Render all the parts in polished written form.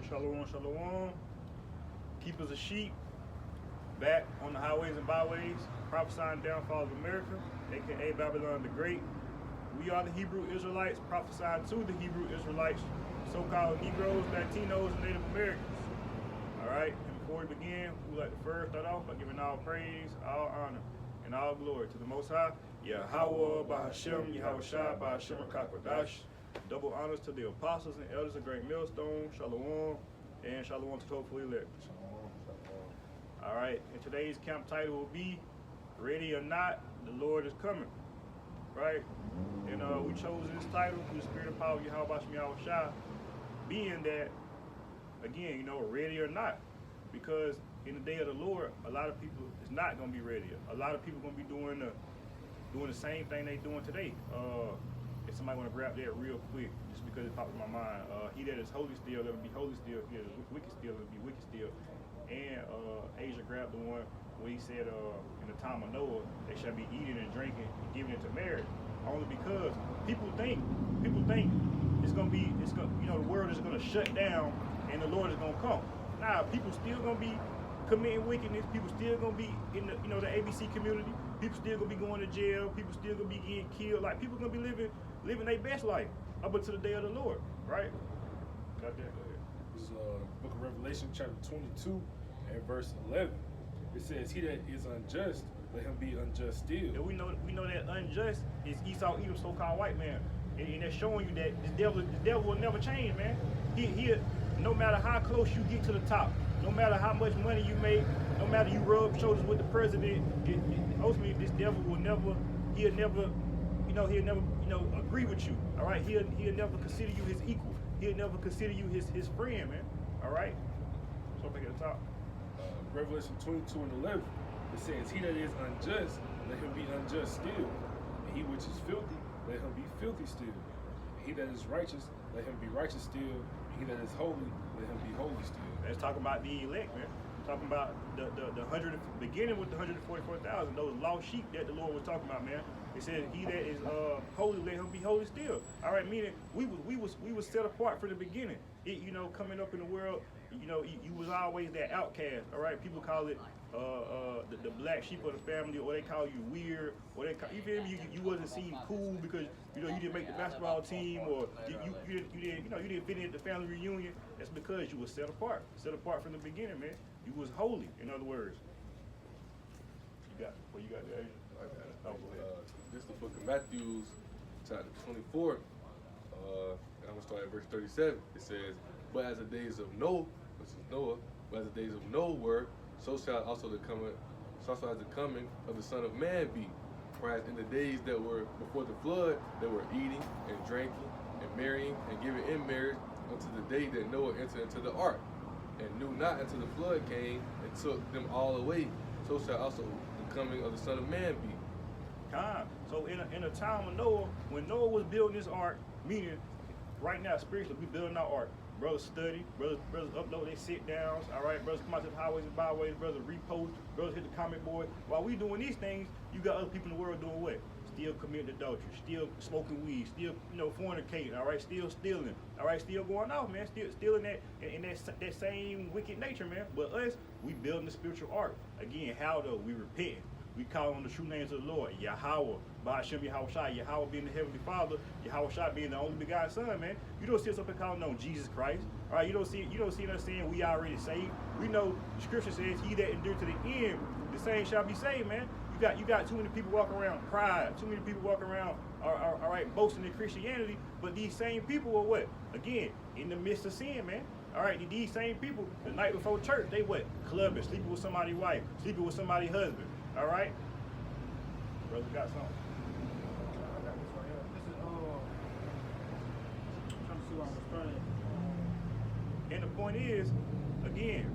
right, shalom, shalom. Keepers of sheep, back on the highways and byways, prophesying downfall of America, aka Babylon the Great. We are the Hebrew Israelites, prophesying to the Hebrew Israelites, so-called Negroes, Latinos, and Native Americans. All right, and before we begin, we would like to first start off by giving all praise, all honor, and all glory to the Most High, Yahweh, Bahashem, Yahweh Shai, Bahashem, Kakwadash. Double honors to the apostles and elders of Great Millstone, Shalom, and Shalom to the hopeful elect. All right, and today's camp title will be Ready or Not, the Lord is Coming. Right? And we chose this title through the spirit of power, Yahweh Bashem Yahweh Shai, being that, again, ready or not. Because in the day of the Lord, a lot of people is not going to be ready. A lot of people going to be doing the same thing they doing today. If somebody want to grab that real quick, just because it popped in my mind, he that is holy still, let him be holy still. He that is wicked still, let him be wicked still. And Asia grabbed the one where he said, in the time of Noah, they shall be eating and drinking and giving into marriage. Only because people think the world is gonna shut down and the Lord is gonna come. Nah, people still gonna be committing wickedness. People still gonna be in the the ABC community. People still gonna be going to jail. People still gonna be getting killed. Like, people gonna be living their best life up until the day of the Lord, right? Got that? Go ahead. This is Book of Revelation, chapter 22, and verse 11. It says, "He that is unjust, let him be unjust still." And we know that unjust is Esau, Edom, so-called white man, and that's showing you that the devil will never change, man. He no matter how close you get to the top, no matter how much money you make, no matter you rub shoulders with the president, ultimately this devil will never, he'll never agree with you. All right, he'll never consider you his equal. He'll never consider you his friend, man. All right. So back at the top. Revelation 22 and 11. It says, "He that is unjust, let him be unjust still. And he which is filthy, let him be filthy still. And he that is righteous, let him be righteous still. And he that is holy, let him be holy still." Let's talk about the elect, man. Talking about the 100, beginning with the 144,000, those lost sheep that the Lord was talking about, man. It said, "He that is holy, let him be holy still." All right, meaning we was set apart from the beginning. Coming up in the world, you was always that outcast. All right, people call it the black sheep of the family, or they call you weird, or they call, you feel me? You wasn't seen cool because you didn't make the basketball team, or you didn't fit in at the family reunion. That's because you was set apart from the beginning, man. You was holy, in other words. You got there. I got it. This is the book of Matthew, chapter 24. And I'm going to start at verse 37. It says, "But as the days of Noah, which is Noah, but as the days of Noah were, so shall also the coming of the Son of Man be. For as in the days that were before the flood, they were eating and drinking and marrying and giving in marriage unto the day that Noah entered into the ark, and knew not until the flood came and took them all away. So shall also the coming of the Son of Man be." So in a time of Noah, when Noah was building this ark, meaning right now spiritually we building our ark. Brothers study, brothers upload their sit downs, all right, brothers come out to the highways and byways, brothers repost, brothers hit the comment board. While we doing these things, you got other people in the world doing what? Still committing adultery, still smoking weed, still fornicating, all right, still stealing, all right, still going off, man, still in that same wicked nature, man. But us, we building the spiritual ark. Again, how though? We repenting. We call on the true names of the Lord, Yahweh, Bahashem Yahweh Shai, Yahweh being the Heavenly Father, Yahweh Shai being the only begotten Son, man. You don't see us up and calling on Jesus Christ. All right, you don't see us saying we already saved. We know the scripture says, "He that endured to the end, the same shall be saved," man. You got too many people walking around pride, too many people walking around all right, boasting in Christianity, but these same people are what? Again, in the midst of sin, man. All right, these same people, the night before church, they what? Clubbing, sleeping with somebody's wife, sleeping with somebody's husband. All right? Brother got something? I got this right here. This is, I'm trying to see where I'm starting. And the point is, again,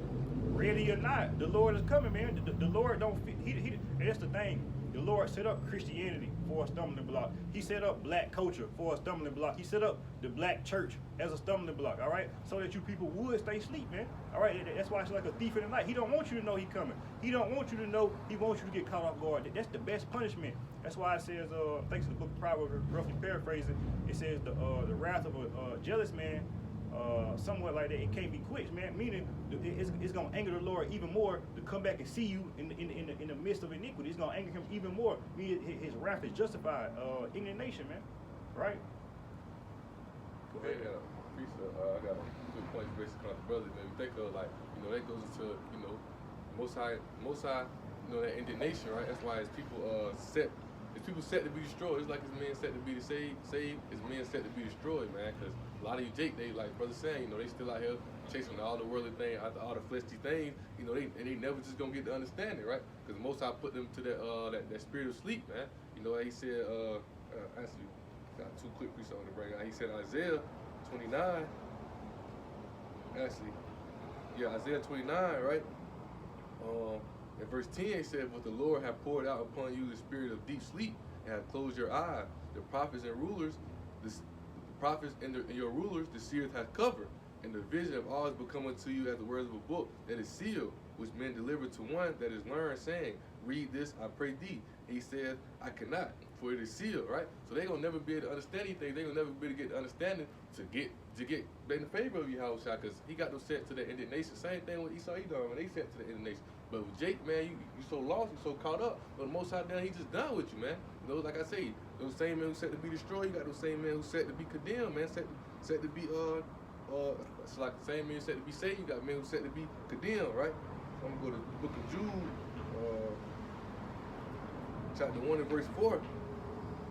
ready or not, the Lord is coming, man. The Lord don't fit, and that's the thing. The Lord set up Christianity for a stumbling block. He set up black culture for a stumbling block. He set up the black church as a stumbling block, all right? So that you people would stay asleep, man. All right, that's why it's like a thief in the night. He don't want you to know he coming. He don't want you to know, he wants you to get caught off guard. That's the best punishment. That's why it says, thanks to the book of Proverbs, roughly paraphrasing, it says the wrath of a jealous man somewhat like that. It can't be quenched, man. Meaning it's gonna anger the Lord even more to come back and see you in the midst of iniquity. It's gonna anger him even more. Meaning his wrath is justified. Indignation, man. Right? Go ahead. Yeah, I got a good point basically on the brothers. Man, we think of like, that goes into, Most High, that indignation, right? That's why as people set to be destroyed, it's like his men set to be saved, his men set to be destroyed, man. Because a lot of you Jake, they like brother saying, they still out here chasing all the worldly things, all the fleshly things, they never just gonna get the understanding, right? Because Most High put them to that spirit of sleep, man. He said, actually, got two quick pieces on the break. He said Isaiah 29, Isaiah 29, right? In verse 10, it said, "But the Lord hath poured out upon you the spirit of deep sleep, and hath closed your eyes. The prophets and rulers, the prophets and your rulers, the seers hath covered. And the vision of all is become unto you as the words of a book that is sealed, which men deliver to one that is learned, saying, Read this, I pray thee. And he said, I cannot, for it is sealed," right? So they gonna never be able to understand anything. They gonna never be able to get the understanding to get in the favor of Yahushua, because he got them set to the indignation. Same thing with Esau Edom, when they set to the indignation. But with Jake, man, you so lost, you so caught up. But the Most High down, he just done with you, man. Like I say, those same men who set to be destroyed, you got those same men who set to be condemned, man. Set to be it's like the same men set to be saved. You got men who set to be condemned, right? So I'm gonna go to the book of Jude, chapter 1 and verse 4,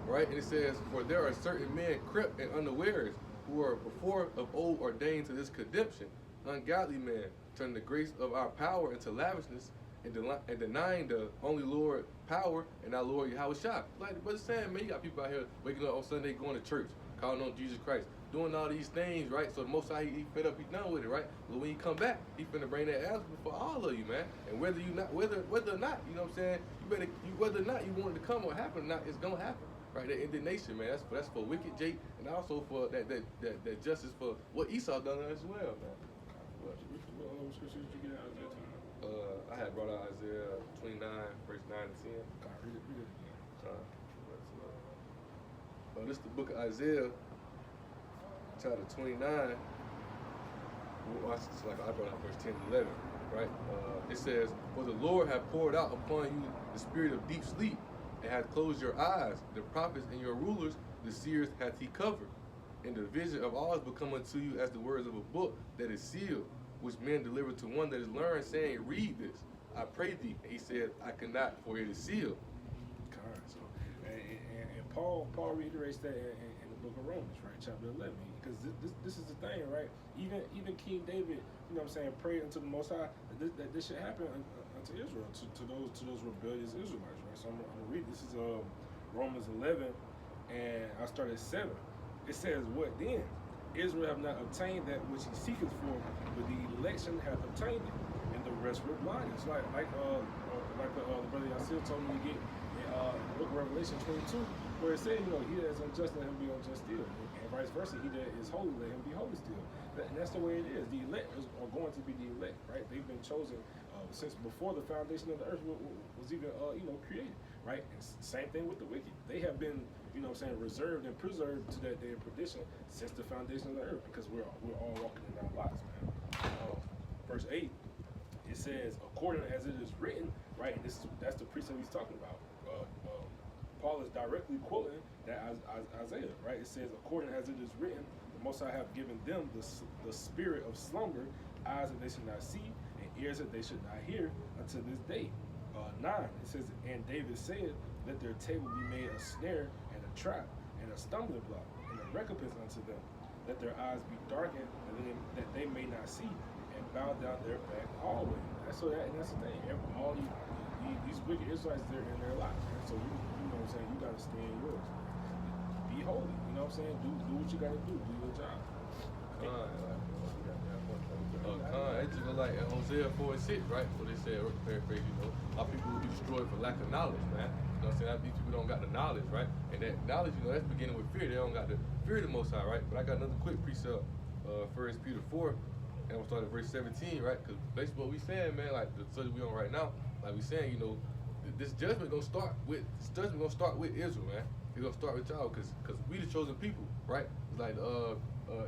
right? And it says, "For there are certain men crept and unawares, who are before of old ordained to this condemnation, ungodly men, turning the grace of our power into lavishness, and denying the only Lord power and our Lord Yahushua." Like the brother saying, man, you got people out here waking up on Sunday, going to church, calling on Jesus Christ, doing all these things, right? So the Most High, he fed up, he done with it, right? But when he come back, he finna bring that answer for all of you, man. And whether or not, you know what I'm saying, whether or not you want it to come or happen or not, it's gonna happen. Right, that indignation, man. That's for wicked Jake, and also for that justice for what Esau done as well, man. What scripture did you get out of Isaiah 29? I had brought out Isaiah 29, verse 9 and 10. God, read it again. This is the book of Isaiah, chapter 29. It's like I brought out verse 10 and 11, right? It says, "For the Lord hath poured out upon you the spirit of deep sleep, and hath closed your eyes. The prophets and your rulers, the seers hath he covered. And the vision of all is become unto you as the words of a book that is sealed, which men deliver to one that is learned, saying, Read this, I pray thee. And he said, I cannot, for it is sealed." God, so, and Paul reiterates that in the book of Romans, right, chapter 11. Because this is the thing, right? Even King David, prayed unto the Most High that this should happen unto Israel, to those rebellious Israelites, right? So I'm gonna read. This is Romans 11, and I start at 7. It says, "What then? Israel have not obtained that which he seeketh for, but the election hath obtained it, and the rest were blinded." It's like the brother Yasir told me to get in the book of Revelation 22, where it said, he that is unjust, let him be unjust still, and vice versa. He that is holy, let him be holy still. And that's the way it is. The elect are going to be the elect, right? They've been chosen since before the foundation of the earth was even created, right? And same thing with the wicked. They have been reserved and preserved to that day of perdition since the foundation of the earth, because we're all walking in our lives, man. Verse 8, it says, "According as it is written," right? And that's the precept he's talking about. Paul is directly quoting that Isaiah, right? It says, "According as it is written, the Most High have given them the spirit of slumber, eyes that they should not see, and ears that they should not hear, unto this day." 9, it says, "And David said, Let their table be made a snare and a trap and a stumbling block and a recompense unto them. Let their eyes be darkened, and that they may not see, and bow down their back always." That's the thing. All these wicked Israelites, they're in their lives, man. So you gotta stay in yours. Be holy. Do what you gotta do. Do your job. It's just like in Hosea 4 and 6, right? Where they say, paraphrase, our people will be destroyed for lack of knowledge, man. These people don't got the knowledge, right? And that knowledge, that's beginning with fear. They don't got the fear of the Most High, right? But I got another quick precept, 1 Peter 4, and I'm gonna start at verse 17, right? Because basically what we saying, man, like the subject we on right now, like we saying, this judgment gonna start with Israel, man. It's gonna start with y'all, cause we the chosen people, right? It's like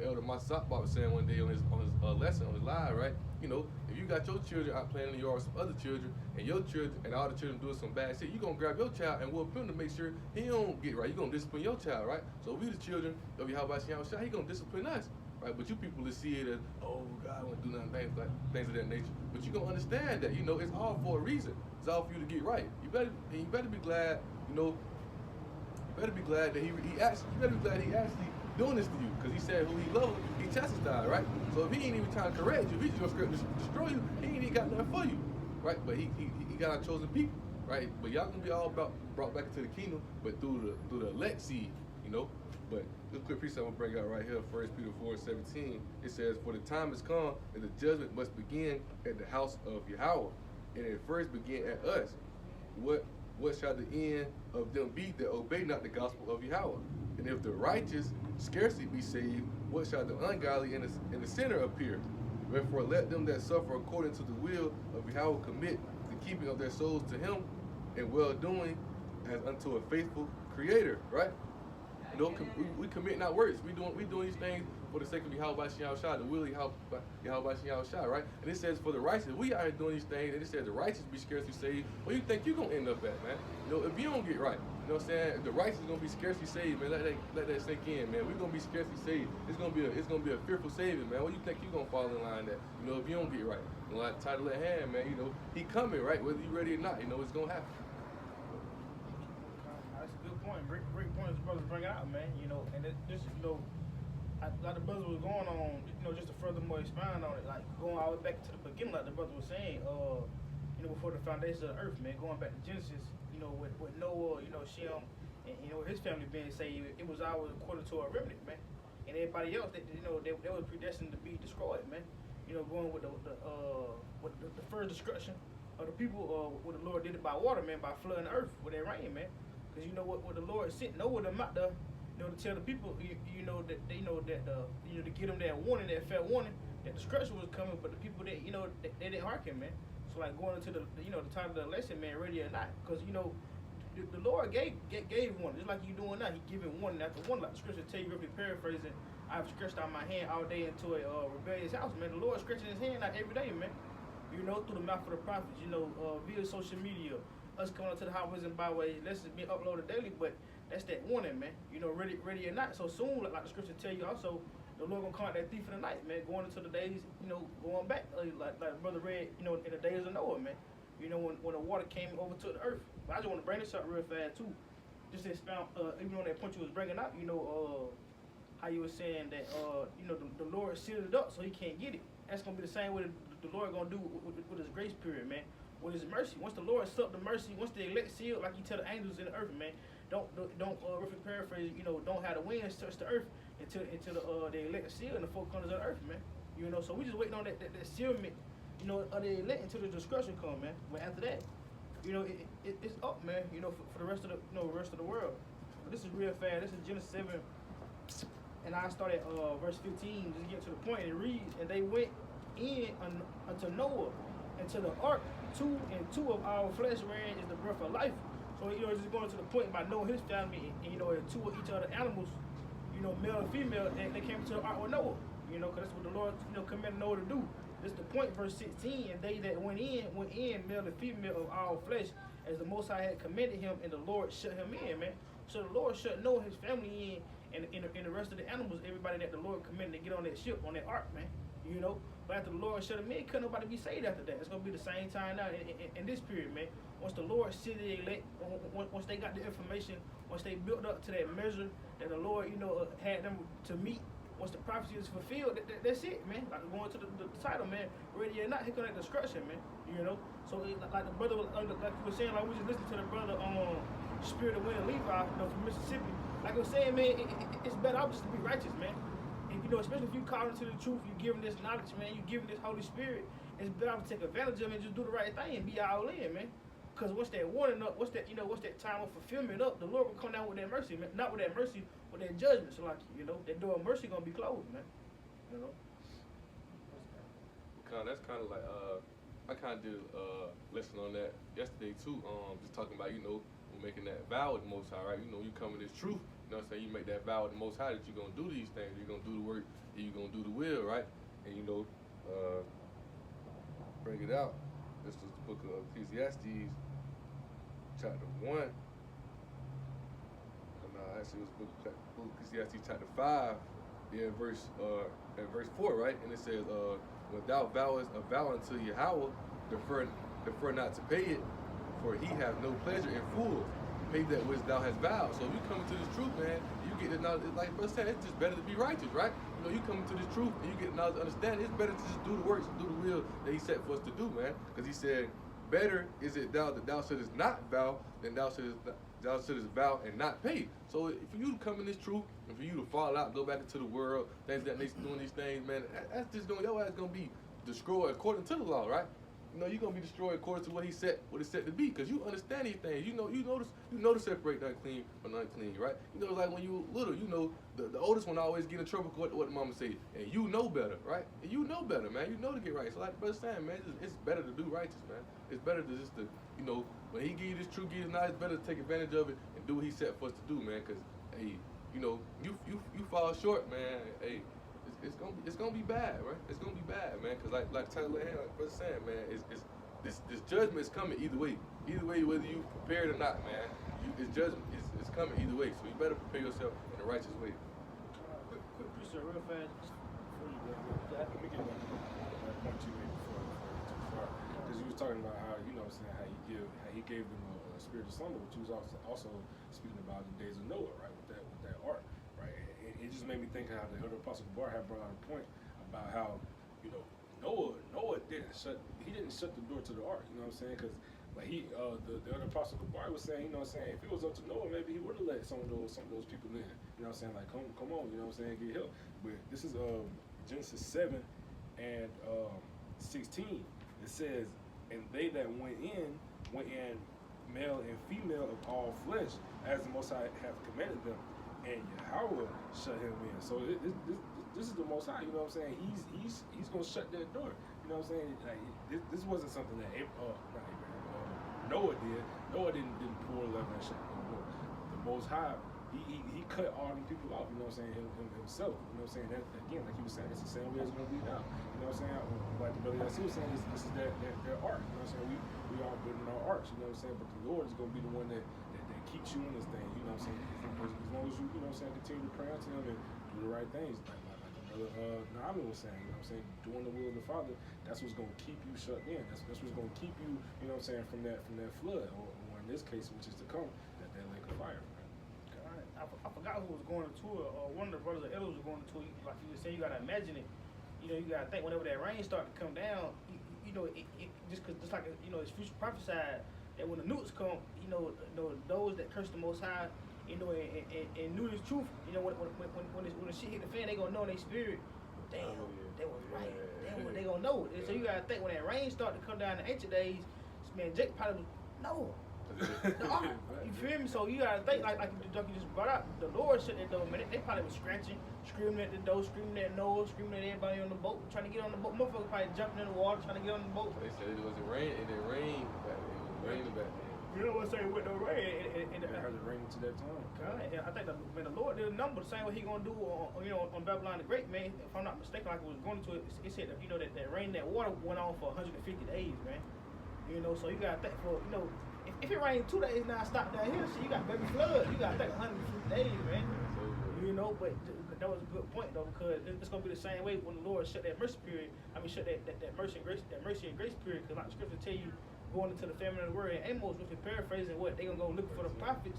Elder Masakba was saying one day on his lesson, on his live, right? You know, if you got your children out playing in the yard with some other children, and your children and all the children doing some bad shit, you gonna grab your child and whoop him to make sure he don't get right. You gonna discipline your child, right? So we the children of Yahweh Shah, he gonna discipline us, right? But you people just see it as, oh God, I won't do nothing, things of that nature. But you gonna understand that, you know, it's all for a reason. It's all for you to get right. You better be glad, you know. You better be glad that he actually doing this to you, because he said who he loves, he chastised, right? So if he ain't even trying to correct you, if he's just gonna destroy you, he ain't even got nothing for you, right? But he got our chosen people, right? But y'all gonna be all brought back into the kingdom, but through the elect seed, you know. But this quick precept I'm gonna bring out right here, 1 Peter 4:17. It says, "For the time has come, and the judgment must begin at the house of Yahweh, and it first begin at us. What shall the end of them be that obey not the gospel of Yahweh? And if the righteous scarcely be saved, what shall the ungodly and the sinner appear? Wherefore let them that suffer according to the will of Yahweh commit the keeping of their souls to him and well-doing as unto a faithful creator," right? You know, we commit not works. We doing these things for the sake of Yahweh Shah, the will of Yahweh Shah, right? And it says for the righteous, we are doing these things, and it says the righteous be scarcely saved. Where you think you gonna end up at, man? You know, if you don't get right, you know what I'm saying? The righteous gonna be scarcely saved, man. Let that sink in, man. We're gonna be scarcely saved. It's gonna be a fearful saving, man. Where you think you gonna fall in line at? You know, if you don't get right. You know, like title at hand, man, you know, he coming, right? Whether you ready or not, you know, it's gonna happen. That's a good point. Great point as brothers bring it out, man. You know, and this, you know, like the brother was going on, you know, just to furthermore expound on it, like going all the way back to the beginning, like the brother was saying, you know, before the foundation of the earth, man, going back to Genesis, you know, with Noah, you know, Shem, and you know, his family being saved, it was always according to a remnant, man. And everybody else, you know, they were predestined to be destroyed, man. You know, going with the first destruction of the people, what the Lord did it by water, man, by flooding the earth with that rain, man. Because you know what the Lord sent Noah them out there, you know, to tell the people, you know, that they know that you know, to give them that warning, that fair warning, that destruction was coming, but the people that, you know, they didn't hearken, man. So like going into the, you know, the time of the election, man, ready or not, because you know, the Lord gave one, just like you doing now. He giving one after one, like the scripture tell you, roughly paraphrasing. I've stretched out my hand all day into a rebellious house, man. The Lord stretching His hand out every day, man. You know, through the mouth of the prophets, you know, via social media, us coming up to the highways and byways, lessons being uploaded daily, but that's that warning, man. You know, ready or not. So soon, like the scripture tell you also, the Lord gonna come out that thief in the night, man. Going into the days, you know, going back, like brother read, you know, in the days of Noah, man. You know, when the water came over to the earth. But I just want to bring this up real fast too. Just to expound, even on that point you was bringing up, you know, how you were saying that, you know, the Lord sealed it up so He can't get it. That's gonna be the same way the Lord gonna do with His grace period, man. With His mercy. Once the Lord sucked the mercy, once the elect sealed, like He tell the angels in the earth, man. Don't roughly paraphrase, you know, don't have the winds touch the earth until the elect seal in the four corners of the earth, man. You know, so we just waiting on that sealment, you know, of the elect until the destruction come, man. But after that, you know, it's up, man. You know, for the rest of the world. But this is real fast. This is Genesis 7, and I start at verse 15. Just get to the point. It reads, "And they went in unto Noah, into the ark, two of our flesh wherein is the breath of life." So, you know, it's just going to the point by knowing his family, and you know, and two of each other animals, you know, male and female, they came to the ark with Noah. You know, because that's what the Lord, you know, commanded Noah to do. This is the point, verse 16, "And they that went in, male and female of our flesh, as the Most High had commanded him, and the Lord shut him in," man. So the Lord shut Noah, his family in, and the rest of the animals, everybody that the Lord commanded to get on that ship, on that ark, man. You know, but after the Lord shut him in, couldn't nobody be saved after that. It's going to be the same time now in this period, man. Once the Lord sealed the elect, once they got the information, once they built up to that measure that the Lord, you know, had them to meet, once the prophecy is fulfilled, that's it, man. Like going to the title, man. Ready or not, here comes that destruction, man. You know, so like the brother, like you were saying, like we just listened to the brother on Spirit of Wind and Levi, you know, from Mississippi. Like I was saying, man, it's better off just to be righteous, man. And you know, especially if you call into the truth, you giving this knowledge, man. You giving this Holy Spirit. It's better off to take advantage of it and just do the right thing and be all in, man. Because once that warning up, once that time of fulfillment up, the Lord will come down with that mercy, man. Not with that mercy, with that judgment. So like, you know, that door of mercy gonna be closed, man. You know. That's kind of like I kind of did a lesson on that yesterday too. Just talking about, you know, we're making that vow with the Most High, right? You know, you come in this truth, know what I'm saying, you make that vow with the Most High that you're going to do these things, you're going to do the work, and you're going to do the will, right? And, you know, bring it out. This was the book of Ecclesiastes, chapter 1. Actually, it was book of Ecclesiastes, chapter 5, in verse 4, right? And it says, when thou vowest a vow unto Yahweh, defer not to pay it, for he hath no pleasure in fools. Pay that which thou hast vowed. So if you come into this truth, man, you get the knowledge. Like brother said, it's just better to be righteous, right? You know, you come into this truth and you get the knowledge, understanding. It's better to just do the works, do the will that he set for us to do, man. Because he said, better is it that thou shouldest not vow than thou shouldest vow and not pay. So for you to come in this truth and for you to fall out, go back into the world, things that they doing these things, man, that's just your ass gonna be destroyed according to the law, right? You know, you're gonna be destroyed according to what he set to be, because you understand these things. You know to separate the unclean from the unclean, right? You know, like when you little, you know, the oldest one always get in trouble with what the mama say, and you know better, right? And you know better, man. You know to get right. So like the brother saying, man, it's better to do righteous, man. It's better to just you know, when he give you this truth, give you this knowledge, it's better to take advantage of it and do what he set for us to do, man. Because hey, you know, you fall short, man. Hey. It's gonna be bad, right? It's gonna be bad, man. Cause like Tyler was saying, man, this judgment is coming either way. Either way, whether you prepared or not, man, this judgment is coming either way. So you better prepare yourself in a righteous way. Quick preacher, real fast, just before you go. Let me get one point to you before too far. Because you was talking about how, you know what I'm saying, how he gave them a spirit of slumber, but you was also speaking about the days of Noah, right? With that ark. It just made me think how the other Apostle Bar had brought out a point about how, you know, Noah didn't shut the door to the ark, you know what I'm saying? Because like the other Apostle Bar was saying, you know what I'm saying, if it was up to Noah, maybe he would have let some of those people in, you know what I'm saying? Like come on, you know what I'm saying, get help. But this is Genesis 7 and 16. It says, and they that went in male and female of all flesh, as the Most High hath commanded them. And Yahweh shut him in. So this is the Most High. You know what I'm saying? He's gonna shut that door. You know what I'm saying? Like this wasn't something that Noah did. Noah didn't pull a lever and shut the door. The Most High, he cut all them people off. You know what I'm saying? Himself. You know what I'm saying? That again, like he was saying, it's the same way it's gonna be now. You know what I'm saying? Like the brother Yassi was saying, this is their ark. You know what I'm saying? We are building our arks. You know what I'm saying? But the Lord is gonna be the one that keeps you in this thing. You know what I'm saying? As long as you, you know what I'm saying, continue to pray unto him and do the right things, like the brother Naaman was saying, you know what I'm saying, doing the will of the Father, that's what's going to keep you shut in. That's what's going to keep you, you know what I'm saying, from that flood, or in this case, which is to come, that lake of fire. Right. I forgot who was going to tour. One of the brothers or elders was going to tour. Like you were saying, you got to imagine it. You know, you got to think whenever that rain started to come down, you know, it just like, you know, it's future prophesied that when the newts come, you know, those that curse the Most High, you know, and knew this truth, you know, when the shit hit the fan, they gonna know in their spirit, damn, they was right. Damn, they gonna know. And so you gotta think when that rain started to come down in the ancient days, man, Jake probably was Noah. You feel me? So you gotta think like you just brought out, the Lord shut that door, man. They probably was scratching, screaming at the door, screaming at Noah, screaming at everybody on the boat, trying to get on the boat. Motherfuckers probably jumping in the water, trying to get on the boat. They said it wasn't rain. It didn't rain back then. It was raining back then. You know what I'm saying, with no rain. And it hasn't rained to that time. And I think the Lord did a number the same way he gonna do on Babylon the Great, man. If I'm not mistaken, like it was going to it said that, you know, that rain, that water went on for 150 days, man. You know, so you gotta think for, you know, if it rained 2 days now, stop down here, shit, you got baby flood. You gotta think 150 days, man. You know, but that was a good point though, because it's gonna be the same way when the Lord shut that mercy period. I mean, shut that mercy and grace period. Because like the scripture tell you, going into the famine of the word, and Amos, if you're paraphrasing what, they gonna go looking for the prophets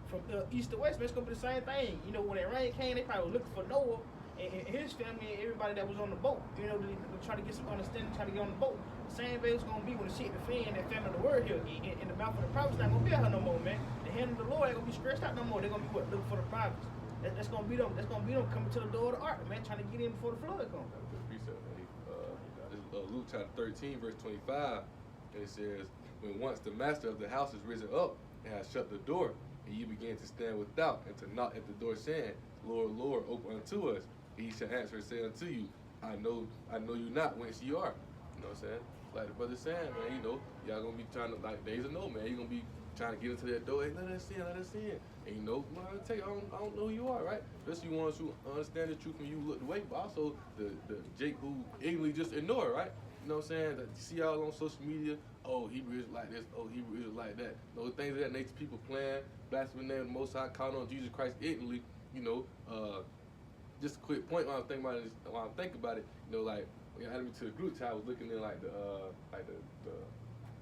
from east to west, man. It's gonna be the same thing. You know, when that rain came, they probably was looking for Noah and his family and everybody that was on the boat. You know, they try to get some understanding, try to get on the boat. The same way it's gonna be when the shit the fan, that famine of the word here in the mouth of the prophets not gonna be out here no more, man. The hand of the Lord ain't gonna be stretched out no more. They're gonna be what, looking for the prophets. That's gonna be them. That's gonna be them coming to the door of the ark, man, trying to get in before the flood comes. This is Luke chapter 13, verse 25, and it says, when once the master of the house is risen up and has shut the door, and you begin to stand without and to knock at the door, saying, Lord, Lord, open unto us. He shall answer and say unto you, I know you not whence ye are. You know what I'm saying? Like the brother saying, man, you know, y'all gonna be trying to, like days of no, man, you gonna be trying to get into that door, hey, let us in. And you know, man, I tell you, I don't know who you are, right? Especially ones who understand the truth and you look the way, but also the Jake who ignorantly just ignore, right? You know what I'm saying? That you see y'all on social media, oh, Hebrew is like this, oh, Hebrew is like that. Those things of that nature, people playing, blaspheming the name of the Most High, calling on Jesus Christ ignorantly, you know, just a quick point while I'm thinking about it, you know, like, when y'all added me to the group chat, I was looking in like the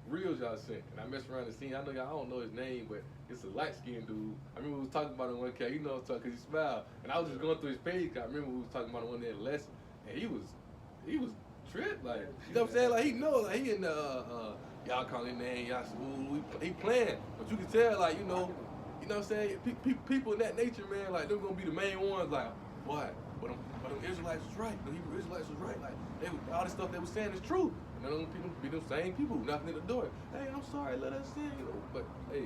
reels y'all sent, and I messed around and seen. I know y'all, I don't know his name, but it's a light skinned dude. I remember we was talking about it one cat. You know what I'm talking, 'cause he smiled, and I was just going through his page. 'Cause I remember we was talking about it one day in the lesson, and he was tripped, like, you know what I'm saying? Like he knows, like he in the y'all calling his name, y'all smooth, he playing, but you can tell, like, you know what I'm saying? People in that nature, man, like they're gonna be the main ones, like, boy, but them Israelites was right, the Hebrew Israelites was right, like all this stuff they was saying is true. And then them people be them same people knocking at the door. Hey, I'm sorry, let us in, you know. But hey,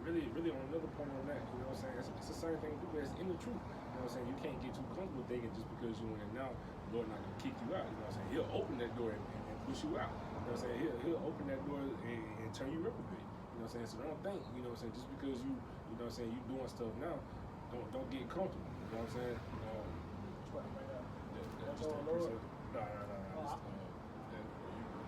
And really on another point on that, you know what I'm saying? It's the same thing with people that's in the truth. You know what I'm saying? You can't get too comfortable thinking just because you in now, the Lord not gonna kick you out. You know what I'm saying? He'll open that door and push you out. You know what I'm saying? He'll open that door and turn you reprobate. You know what I'm saying? So don't think, you know what I'm saying, just because you know what I'm saying, you doing stuff now, don't get comfortable. You know what I'm saying? Just no.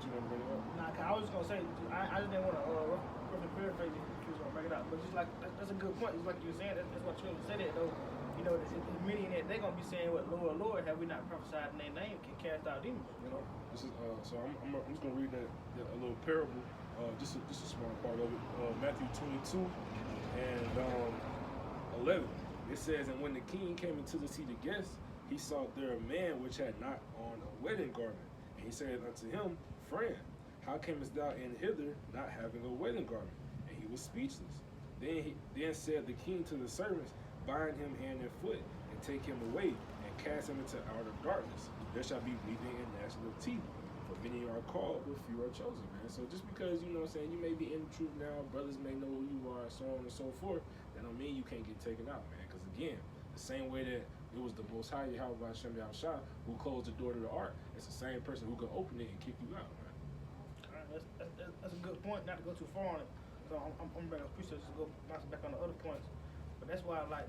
You want to bring it up? Nah, 'cause I was just gonna say, I just didn't want to roughly paraphrase it if you was gonna bring it up. But just like that's a good point. It's like you were saying. That's what Trillium said it though. You know, it's many in that they're gonna be saying, "What Lord, have we not prophesied in their name? Can cast out demons?" You know. This is so I'm just gonna read that a little parable. Just a small part of it. Matthew 22 and 11. It says, "And when the king came into the seat of guests, he saw there a man which had not on a wedding garment. And he said unto him, Friend, how camest thou in hither, not having a wedding garment? And he was speechless. Then said the king to the servants, Bind him hand and foot, and take him away, and cast him into outer darkness. There shall be weeping and gnashing of teeth. For many are called, but few are chosen, man." So just because, you know what I'm saying, you may be in the truth now, brothers may know who you are, so on and so forth, that don't mean you can't get taken out, man. Because again, the same way that it was the Most High, Yahweh Hashem Yahushua, who closed the door to the ark, it's the same person who can open it and kick you out, man. Alright, that's a good point. Not to go too far on it. So I'm bringing up precepts to go bounce back on the other points. But that's why I like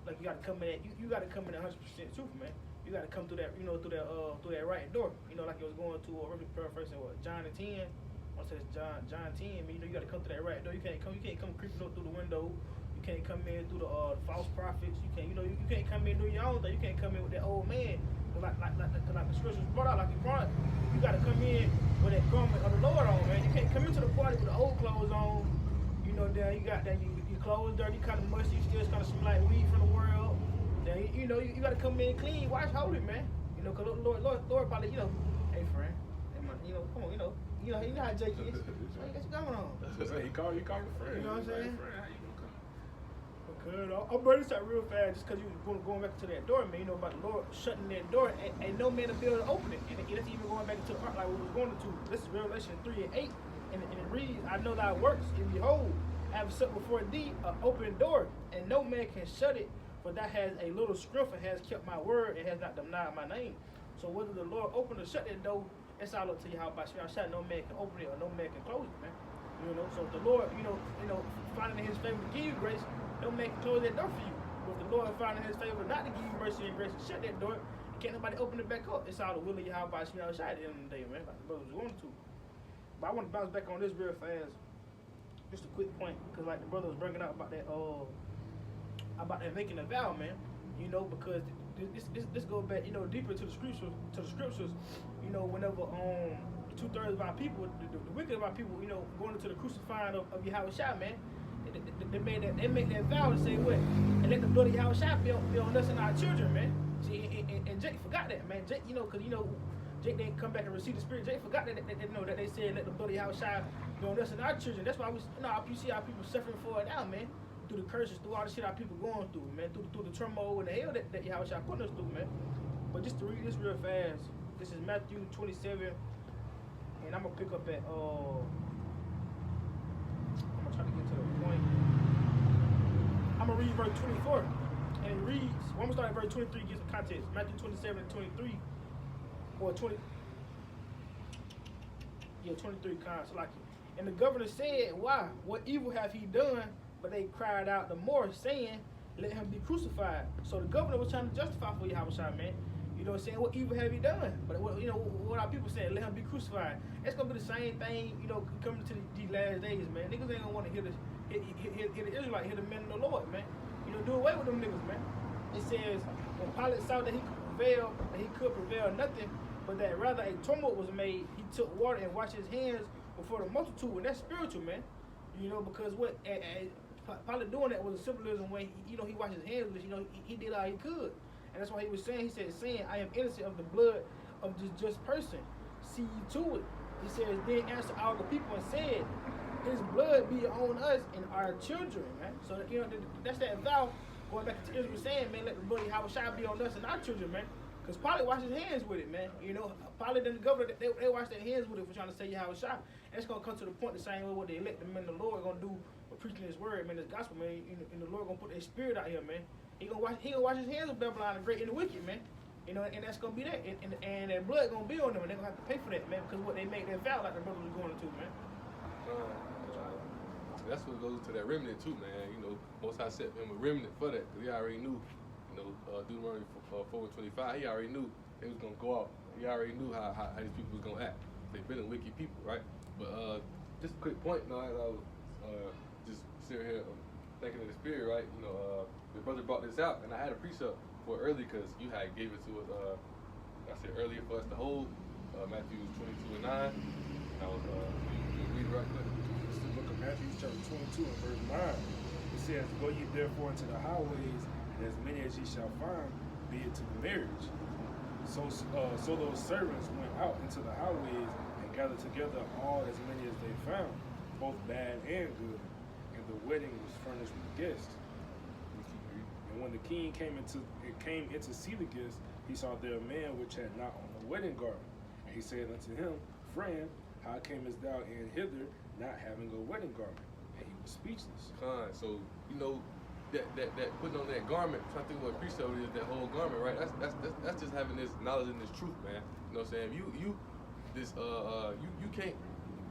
like you got to come in. You got to come in 100% truth, man. You got to come through that, through that right door. You know, like it was going to roughly paraphrasing what John 10. I say it's John 10. You got to come through that right door. You can't come creeping up through the window. You can't come in through the false prophets. You can't, you can't come in doing your own thing. You can't come in with that old man. Like the scriptures brought out, like he brought. You got to come in with that garment of the Lord on, man. You can't come into the party with the old clothes on. Then you got that your clothes dirty, kind of musty, you still kind of smell like weed from the world. Then you got to come in clean, wash, hold it, man. Cause Lord probably, hey friend, come on, you know how Jake is. What you got going on? He called you friend. You know what I'm saying? Friend, how you gonna come? Good. I'm burning this out real fast just because you was going back to that door, man. About the Lord shutting that door and no man to be able to open it. And it's even going back into the part like we was going to. This is Revelation 3:8. And it reads, I know thy works, and behold, I have set before thee an open door, and no man can shut it, for thou hast a little strength and has kept my word and has not denied my name. So whether the Lord open or shut that door, it's all up to you how about shut. No man can open it or no man can close it, man. So if the Lord, finding in his favor to give you grace, no man can close that door for you. But if the Lord finding in his favor not to give you mercy and grace and shut that door, can't nobody open it back up. It's all the will of Yahweh by Shemel Shai at the end of the day, man. Like the brothers wanted to. But I want to bounce back on this real fast. Just a quick point, because like the brother was bringing up about that making a vow, man. Because this goes back, deeper to the scriptures. Whenever 2/3 of our people, the wicked of our people, going into the crucifying of Yahweh Shai, man. They make that vow to say what? And let the blood of Yahweh Shai be on us and our children, man. See, and Jake forgot that, man. Jake, because Jake didn't come back and receive the Spirit. Jake forgot that they said let the blood of Yahweh Shai be on us and our children. That's why you see our people suffering for it now, man. Through the curses, through all the shit our people going through, man. Through the turmoil and the hell that Yahweh Shai putting us through, man. But just to read this real fast, this is Matthew 27, and I'm gonna pick up at I'm gonna try to get to the point. I'm gonna read verse 24, and it reads. I'm gonna start at verse 23, get some context. Matthew 27 and 23. Or Yeah, 23 cons, like it. And the governor said, why? What evil have he done? But they cried out the more, saying, let him be crucified. So the governor was trying to justify for Yahushua, man. You know what I'm saying? What evil have he done? But what our people saying? Let him be crucified. It's gonna be the same thing, coming to these last days, man. Niggas ain't gonna want to hear the Israelite, hear the men of the Lord, man. Do away with them niggas, man. It says when Pilate saw that he could prevail nothing, but that rather a tumult was made, he took water and washed his hands before the multitude, and that's spiritual, man. Because what Pilate doing that was a symbolism when he washed his hands with this, he did all he could. And that's why he was saying, saying, I am innocent of the blood of this just person. See ye to it. He says, then answered all the people and said, his blood be on us and our children, man. So, that's that vow, going back to Israel saying, man, let the blood of Yahushua be on us and our children, man. Because Pilate washed his hands with it, man. Pilate and the governor, they washed their hands with it for trying to say Yahushua. And it's going to come to the point the same way what they elect the men of the Lord are going to do for preaching his word, man, this gospel, man. And the Lord going to put their spirit out here, man. He gonna wash his hands with Babylon the great and the wicked, man. And that's gonna be that. And that blood gonna be on them, and they're gonna have to pay for that, man, because what they make that vow like the brother was going into, man. That's what goes to that remnant too, man. Most High set him a remnant for that, because he already knew, Deuteronomy 4:25, he already knew they was gonna go out. He already knew how these people was gonna act. They've been wicked people, right? But just a quick point, as I was just sitting here thinking of the spirit, right? The brother brought this out, and I had a precept for it early because you had gave it to us. I said earlier for us to hold Matthew 22:9. I was read it right quick. It's the book of Matthew, chapter 22 and verse 9. It says, "Go ye therefore into the highways, and as many as ye shall find, be it to the marriage." So those servants went out into the highways and gathered together all as many as they found, both bad and good, and the wedding was furnished with guests. And when the king came in to see the guests, he saw there a man which had not on a wedding garment. And he said unto him, Friend, how camest thou in hither, not having a wedding garment? And he was speechless. So that putting on that garment, trying to think what precept is, that whole garment, right? That's just having this knowledge and this truth, man. You know what I'm saying?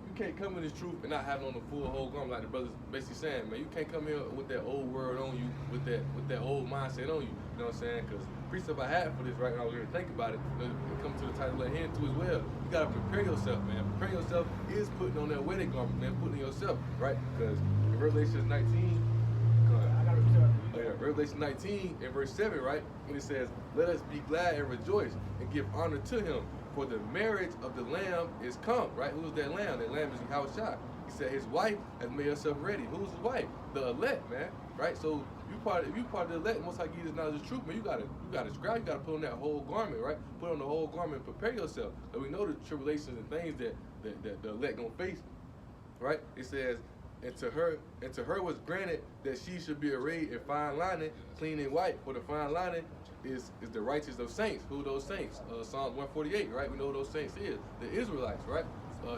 You can't come in this truth and not having on the full whole garment, like the brother's basically saying, man. You can't come here with that old word on you, with that old mindset on you. You know what I'm saying? Because precept I had for this, right, when I was here to think about it, it comes to the title at hand too as well. You gotta prepare yourself, man. Preparing yourself is putting on that wedding garment, man. Putting yourself, right? Because in Revelation 19. Revelation 19 and verse 7, right? When it says, let us be glad and rejoice and give honor to him, for the marriage of the Lamb is come, right? Who's that Lamb? That Lamb is Yahushua. He said his wife has made herself ready. Who's his wife? The elect, man, right? So if you part of the elect, most likely this knowledge is truth, man. You gotta scrap, you gotta put on that whole garment, right? Put on the whole garment and prepare yourself. So we know the tribulations and things that the elect gonna face, right? It says, And to her was granted that she should be arrayed in fine lining, clean and white. For the fine lining is the righteous of saints. Who are those saints? Psalms 148, right? We know who those saints is. The Israelites, right?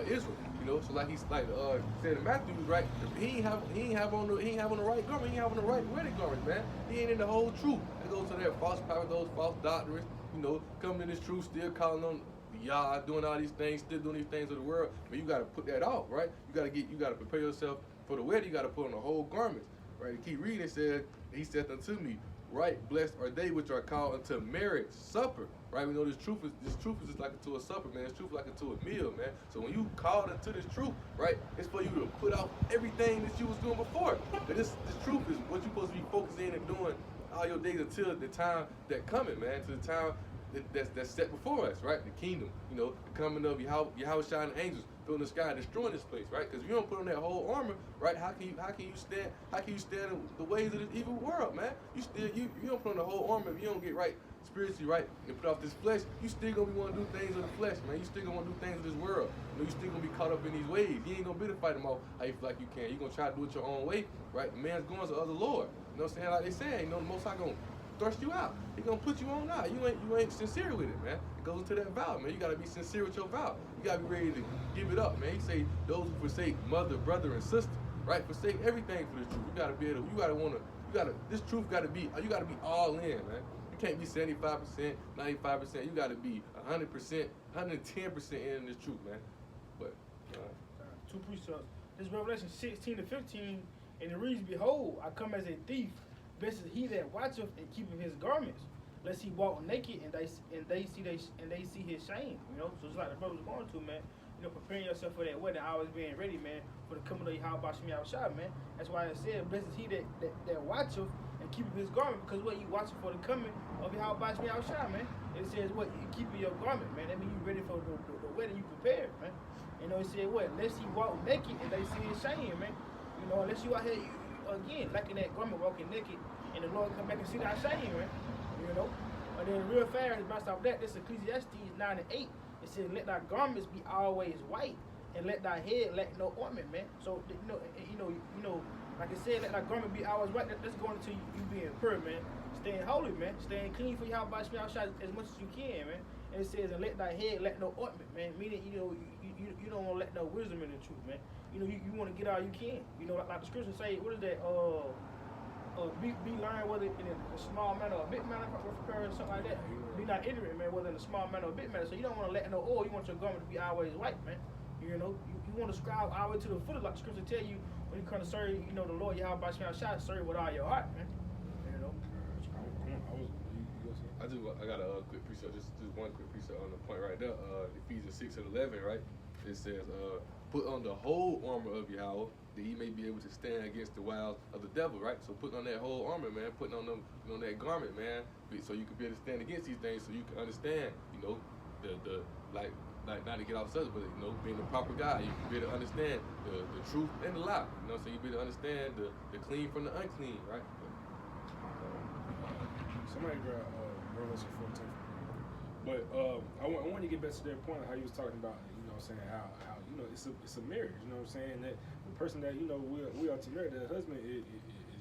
Israel, So like said in Matthew, right? He ain't have on the right garment. He ain't have on the right wedding garment, man. He ain't in the whole truth. It goes to that false power, those false doctrines. Coming in this truth, still calling on Yah, doing all these things, still doing these things of the world. But you got to put that off, right? You got to prepare yourself for the wedding. You got to put on the whole garments, right? You keep reading. It says, he said unto me, right, blessed are they which are called unto marriage supper, right? We know this truth is just like unto a supper, man. This truth like unto a meal, man. So when you called into this truth, right, it's for you to put out everything that you was doing before. But this truth is what you're supposed to be focusing and doing all your days until the time that coming, man, to the time that's set before us, right? The kingdom, the coming of Yahushua and the angels filling the sky, destroying this place, right? Because if you don't put on that whole armor, right? How can you stand in the ways of this evil world, man? You don't put on the whole armor if you don't get right spiritually, right, and put off this flesh. You still gonna be wanting to do things of the flesh, man. You still gonna want to do things of this world. You still gonna be caught up in these ways. You ain't gonna be able to fight them off how you feel like you can. You gonna try to do it your own way, right? The man's going to other Lord. You know what I'm saying? Like they saying, the Most High gonna thrust you out. He gonna put you on out. You ain't sincere with it, man. It goes into that vow, man. You gotta be sincere with your vow. You gotta be ready to give it up, man. He say those who forsake mother, brother, and sister, right? Forsake everything for the truth. You gotta be able to, this truth gotta be, you gotta be all in, man. You can't be 75%, 95%. You gotta be 100%, 110% in this truth, man. But Two precepts. This Revelation 16 to 15, and it reads, Behold, I come as a thief. Blessed is he that watcheth and keepeth his garments, lest he walk naked and they see his shame. You know, so it's like the brother was going to, man. You know, preparing yourself for that wedding, always being ready, man, for the coming of Yahweh Shemi Yahushua, man. That's why it said, blessed is he that watcheth and keepeth his garment, because what you watching for the coming of Yahweh Shemi Yahushua, man. It says what you keeping your garment, man. That means you ready for the wedding, you prepared, man. You know, it said what? Lest he walk naked and they see his shame, man. You know, unless you out here again, like in that garment, walking naked, and the Lord come back and see that shame, man. You know. And then real fast, based off that, this Ecclesiastes 9 and 8. It says, let thy garments be always white, and let thy head lack no ornament, man. So you know, like I said, let thy garment be always white. That's going into you being pure, man. Staying holy, man. Staying clean for Yahweh Shemi Yahushua as much as you can, man. And it says, and let thy head lack no ornament, man. Meaning, you know, you don't want to let no wisdom in the truth, man. You know, you want to get all you can. You know, like the scriptures say, what is that? Be learned whether in a small manner or a big manner, or something like that. Be not ignorant, man, whether in a small manner or a big manner. So you don't want to let no oil. You want your garment to be always white, man. You know, you want to scribe all the way to the foot, like the scripture tell you when you come to serve, you know, the Lord Yahweh Shemi Yahushua, serve with all your heart, man. You know. I got a quick precept, just one quick precept on the point right there. Ephesians 6 and 11, right? It says, put on the whole armor of Yahweh, that ye may be able to stand against the wiles of the devil, right? So putting on that whole armor, man, putting on that garment, man, so you can be able to stand against these things, so you can understand, you know, the like not to get off subject, but you know, being the proper guy, you can be able to understand the truth and the lie. You know, so you be able to understand the clean from the unclean, right? Somebody grab Revelation 14. But I want to get back to that point of how you was talking about, you know what I'm saying, how you know, it's a marriage, you know what I'm saying, that the person that, you know, we are to marry, the husband is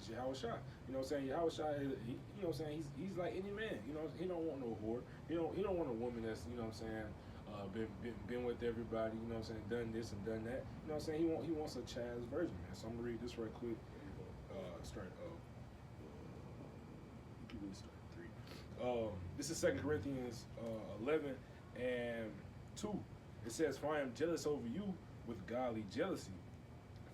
Yahushua. You know what I'm saying? Yahushua is, you know what I'm saying, he's like any man, you know, he don't want no whore. He don't want a woman that's, you know what I'm saying, been with everybody, you know what I'm saying, done this and done that. You know what I'm saying? He wants a child's virgin, man. So I'm gonna read this right quick. Start you can really start 3. This is 2 Corinthians 11 and 2. It says, for I am jealous over you with godly jealousy,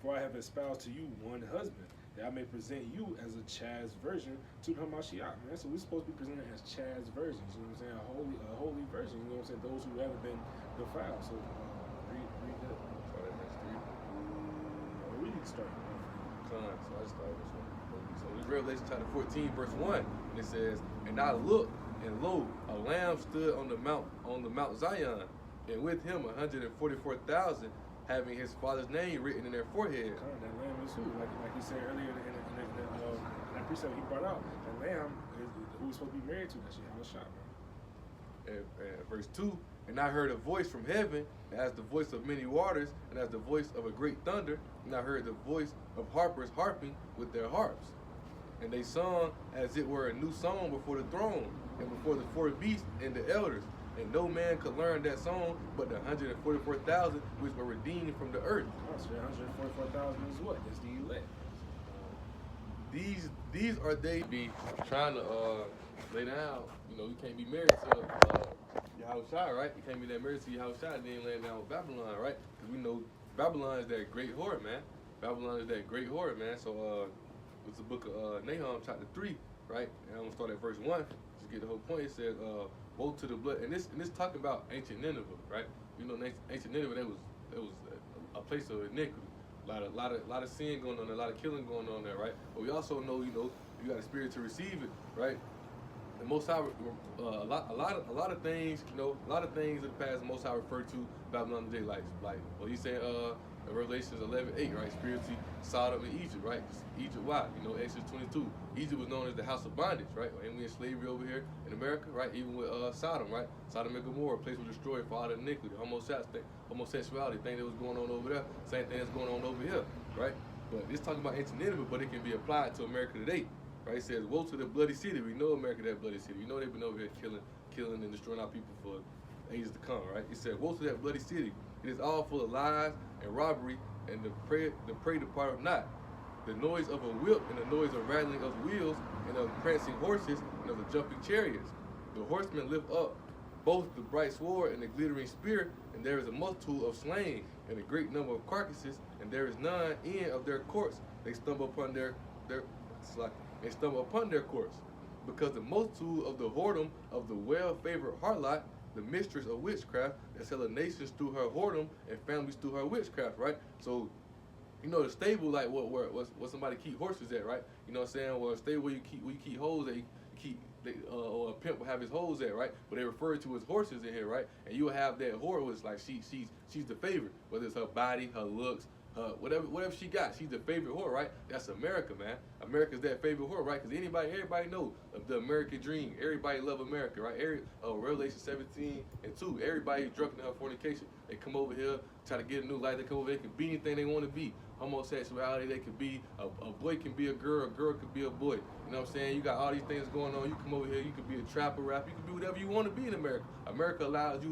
for I have espoused to you one husband, that I may present you as a child's virgin to the Hamashiach, man. So we're supposed to be presented as child's virgins, you know what I'm saying? A holy virgin, you know what I'm saying? Those who haven't been defiled. So read that. Start at verse 3. We need to start. So I started this one. So this Revelation chapter 14, verse 1, and it says, and I looked, and lo, a lamb stood on the Mount Zion, and with him 144,000, having his father's name written in their forehead. That lamb is who? Like you said earlier in that precept he brought out, that lamb is who we're supposed to be married to. That's Yahushua, man. And verse 2, and I heard a voice from heaven, as the voice of many waters, and as the voice of a great thunder, and I heard the voice of harpers harping with their harps. And they sung as it were a new song before the throne, and before the 4 beasts and the elders. And no man could learn that song but the 144,000 which were redeemed from the earth. Oh, so 144,000 is what? That's the elect. These are they be trying to lay down. You know, you can't be married to Yahushua, right? You can't be that married to Yahushua and then laying down with Babylon, right? Because we know Babylon is that great whore, man. Babylon is that great whore, man. So it's the book of Nahum, chapter 3, right? And I'm gonna start at verse 1. Just get the whole point. It says, woe to the blood, and this talking about ancient Nineveh, right? You know, ancient Nineveh, that was a place of iniquity, a lot of sin going on there, a lot of killing going on there, right? But we also know, you know, you got a spirit to receive it, right? The Most High, a lot of things, you know, a lot of things in the past, the Most High referred to Babylon today, like well, he's saying in Revelations 11:8, right? Spiritually, Sodom and Egypt, right? Egypt, why? You know, Exodus 22. Egypt was known as the house of bondage, right? And we in slavery over here in America, right? Even with Sodom, right? Sodom and Gomorrah, a place was destroyed for all the iniquity, homosexuality, thing that was going on over there, same thing that's going on over here, right? But it's talking about ancient Nineveh, but it can be applied to America today, right? It says, woe to the bloody city. We know America, that bloody city. We know they've been over here killing and destroying our people for ages to come, right? It said, woe to that bloody city. It is all full of lies and robbery, and the prey departeth not. The noise of a whip and the noise of rattling of wheels and of prancing horses and of the jumping chariots. The horsemen lift up both the bright sword and the glittering spear, and there is a multitude of slain, and a great number of carcasses, and there is none in of their courts. They stumble upon they stumble upon their courts, because the multitude of the whoredom of the well-favored harlot, the mistress of witchcraft, that selleth nations through her whoredom and families through her witchcraft, right? So, you know, the stable, like where somebody keep horses at, right? You know what I'm saying? Well, a stable where you keep hoes at, or a pimp will have his hoes at, right? But they refer to his horses in here, right? And you will have that whore was like she's the favorite, whether it's her body, her looks, whatever she got, she's the favorite whore, right? That's America, man. America's that favorite whore, right? Because everybody know of the American dream. Everybody love America, right? Revelation 17:2. Everybody drunk in her fornication. They come over here, try to get a new life. They come over here, they can be anything they want to be. Homosexuality, they can be a boy can be a girl can be a boy. You know what I'm saying? You got all these things going on. You come over here, you can be a trapper, rapper, you can be whatever you want to be in America. America allows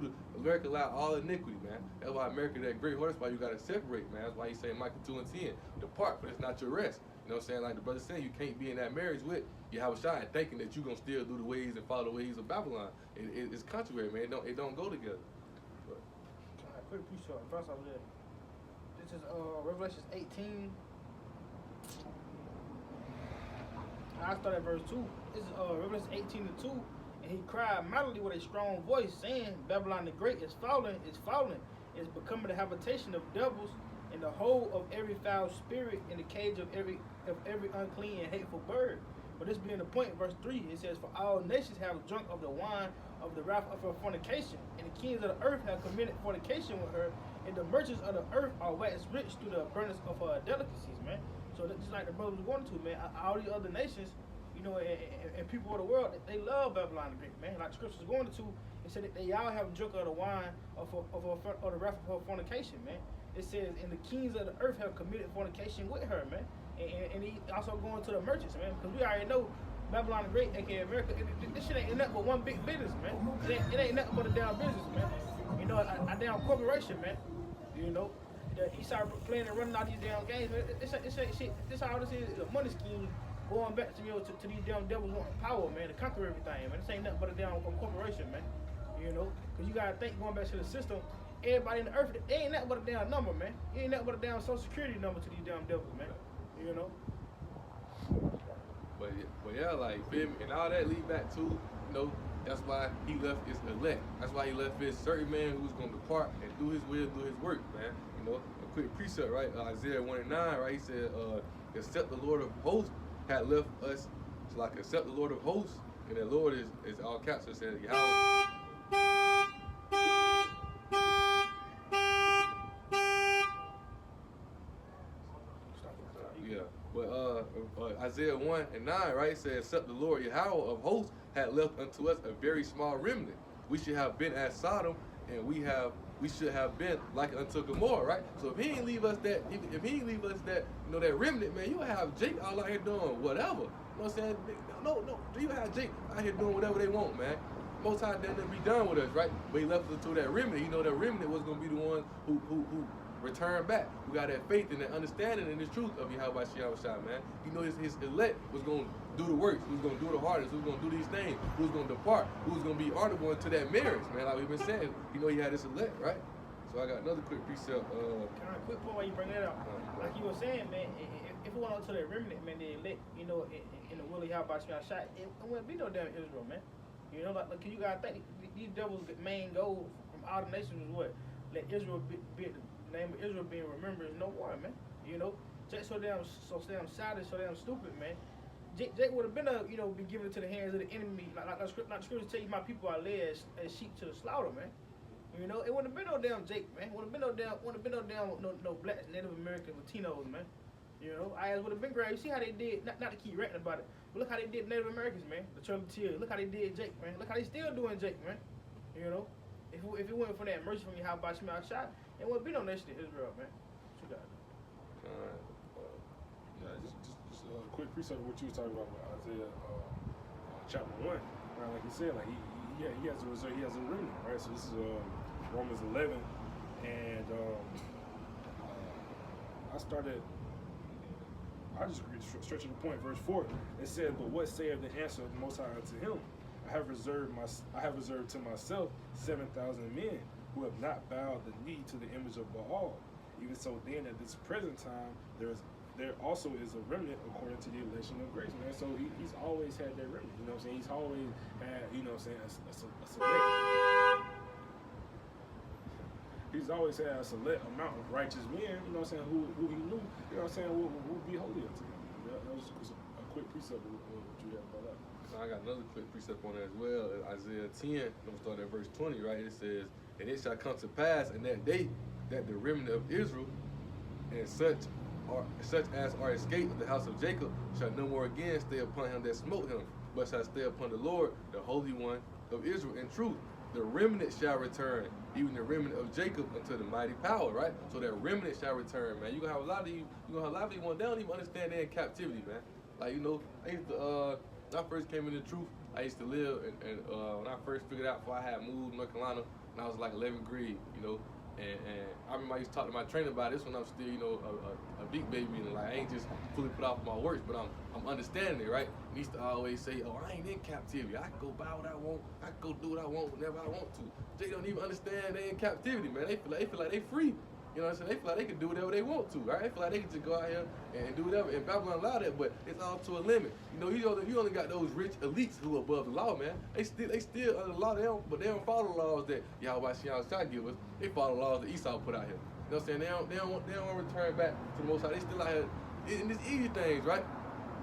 all iniquity, man. That's why America that great horse. That's why you gotta separate, man. That's why you say Micah 2:10, depart, but it's not your rest. You know what I'm saying? Like the brother said, you can't be in that marriage with Yahushua thinking that you're gonna still do the ways and follow the ways of Babylon. It's contrary, man. It don't go together. But. Quick pre-short. First over there. This is Revelation 18. I start at verse 2. This is Revelation 18:2. And he cried mightily with a strong voice, saying, Babylon the Great is fallen, is becoming the habitation of devils, and the hole of every foul spirit, in the cage of every unclean and hateful bird. But this being the point, verse 3, it says, for all nations have drunk of the wine of the wrath of her fornication, and the kings of the earth have committed fornication with her, and the merchants of the earth are waxed rich through the abundance of her delicacies, man. So that's just like the brother was going to, man. All these other nations, you know, and people of the world, they love Babylon the Great, man. Like the scriptures going to, it said that they all have drunk of the wine of the wrath of her fornication, man. It says, and the kings of the earth have committed fornication with her, man. And he also going to the merchants, man, because we already know Babylon the Great, aka America, this shit ain't nothing but one big business, man. It ain't nothing but a damn business, man. You know, a damn corporation, man. You know, he started playing and running all these damn games, man. This ain't shit. This all this is a money scheme going back to, you know, to these damn devils wanting power, man, to conquer everything, man. This ain't nothing but a damn corporation, man. You know, because you gotta think, going back to the system, everybody in the earth, they ain't nothing but a damn number, man. It ain't nothing but a damn social security number to these damn devils, man. You know. But yeah, like, feel me? And all that lead back to, you know, that's why he left his elect. That's why he left his certain man who's going to depart and do his will, do his work, man. You know, a quick precept, right? Isaiah 1:9, right? He said, except the Lord of hosts had left us, it's like, except the Lord of hosts, and the Lord is all caps, it says, Yahweh. Yeah, but Isaiah 1:9, right, says, except the Lord Yahweh of hosts had left unto us a very small remnant. We should have been as Sodom, and we should have been like unto Gomorrah, right? So if he ain't leave us that, if he ain't leave us that, you know, that remnant, man, you'll have Jake all out here doing whatever. You know what I'm saying? No, you have Jake out here doing whatever they want, man. Most times they'll be done with us, right? But he left us to that remnant. You know, that remnant was gonna be the one who return back. We got that faith and that understanding and the truth of Yahweh Shai, man. You know, his elect was going to do the works, who's going to do the hardest, who's going to do these things, who's going to depart, who's going to be honorable into that marriage, man. Like we've been saying, you know, he had his elect, right? So I got another quick precept. Kind of quick point while you bring that up. Like you were saying, man, if we went on to that remnant, man, the elect, you know, in the will of Yahweh Shai, it wouldn't be no damn Israel, man. You know, like you got to think, these devils' main goal from all the nations was what? Let Israel be the name of Israel being remembered is no more, man. You know, Jake so damn childish, so damn stupid, man. Jake would have been be given into the hands of the enemy. Like the scriptures tell you, my people are led as sheep to the slaughter, man. You know, it wouldn't have been no damn Jake, man. Wouldn't have been no blacks, Native Americans, Latinos, man. You know, eyes would have been great. You see how they did, not to keep ranting about it, but look how they did Native Americans, man. The Trail. Look how they did Jake, man. Look how they still doing Jake, man. You know, if it wasn't for that mercy from Yahweh Shai, it wouldn't be no nation of Israel, man. What you got? Yeah, just a quick precept of what you was talking about with Isaiah chapter 1. Right, like you said, like he has a reserve, he has a remnant, right? So this is Romans 11, and I just read straight to the point, verse 4. It said, but what saith the answer of the Most High unto him? I have reserved to myself 7,000 men who have not bowed the knee to the image of Baal. Even so, then at this present time, there also is a remnant according to the election of grace, man. So he's always had that remnant. You know what I'm saying? He's always had, you know what I'm saying, a select. He's always had a select amount of righteous men. You know what I'm saying? Who he knew. You know what I'm saying? Who would be holy unto him. That was a quick precept of what you have brought up. I got another quick precept on that as well. In Isaiah 10, I'm gonna start at verse 20, right? It says, "And it shall come to pass in that day that the remnant of Israel and such as are escaped of the house of Jacob shall no more again stay upon him that smote him, but shall stay upon the Lord, the Holy One of Israel. In truth, the remnant shall return, even the remnant of Jacob unto the mighty power," right? So that remnant shall return, man. You gonna have a lot of you they don't even understand they're in captivity, man. Like, you know, I used to when I first came into truth, I used to live and when I first figured out before I had moved to North Carolina when I was like 11th grade, you know. And I remember I used to talk to my trainer about this when I'm still, you know, a big baby, and like I ain't just fully put off my works, but I'm understanding it, right? And he used to always say, "Oh, I ain't in captivity. I can go buy what I want. I can go do what I want whenever I want to." They don't even understand they in captivity, man. They feel like they free. You know what I'm saying? They feel like they can do whatever they want to, right? They feel like they can just go out here and do whatever. And Babylon allow that, but it's all to a limit. You know, you only got those rich elites who are above the law, man. They still under the law, but they don't follow the laws that Yahweh Shah give us. They follow the laws that Esau put out here. You know what I'm saying? They don't want to return back to the Most High. They still out here in these easy things, right?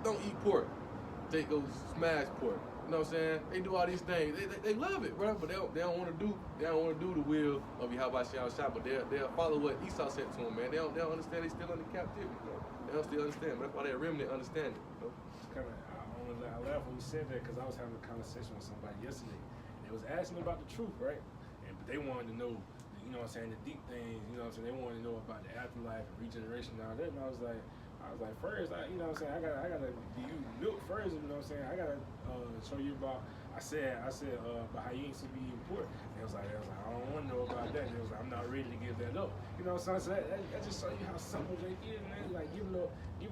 Don't eat pork. They go smash pork. You know what I'm saying? They do all these things. They love it, bro. But they don't want to do the will of Yahweh Shah, but they'll follow what Esau said to them, man. They don't understand they still under captivity, bro. They don't still understand. But that's why they're remnant understand it, bro. I laughed when you said that because I was having a conversation with somebody yesterday. They was asking about the truth, right? But they wanted to know, you know what I'm saying, the deep things. You know what I'm saying? They wanted to know about the afterlife and regeneration and all that. And I was like, first, you know what I'm saying, I gotta do you milk first, you know what I'm saying? I gotta show you about. I said about how you ain't supposed to be important. And it was like, I don't want to know about that. And it was like, I'm not ready to give that up. You know what I'm saying? So that just show you how simple Jake is, man. Like giving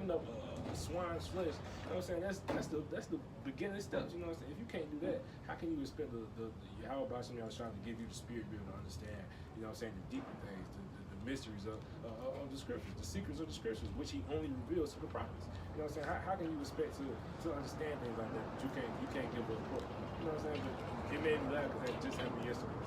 up swine's flesh. You know what I'm saying? That's the beginning steps. You know what I'm saying? If you can't do that, how can you expect the how about somebody else trying to give you the spirit be able to understand? You know what I'm saying? The deeper things, the mysteries of the scriptures, the secrets of the scriptures, which he only reveals to the prophets. You know what I'm saying? How can you expect to understand things like that? But you can't give up pork. You know what I'm saying? But it made me laugh because that just happened yesterday.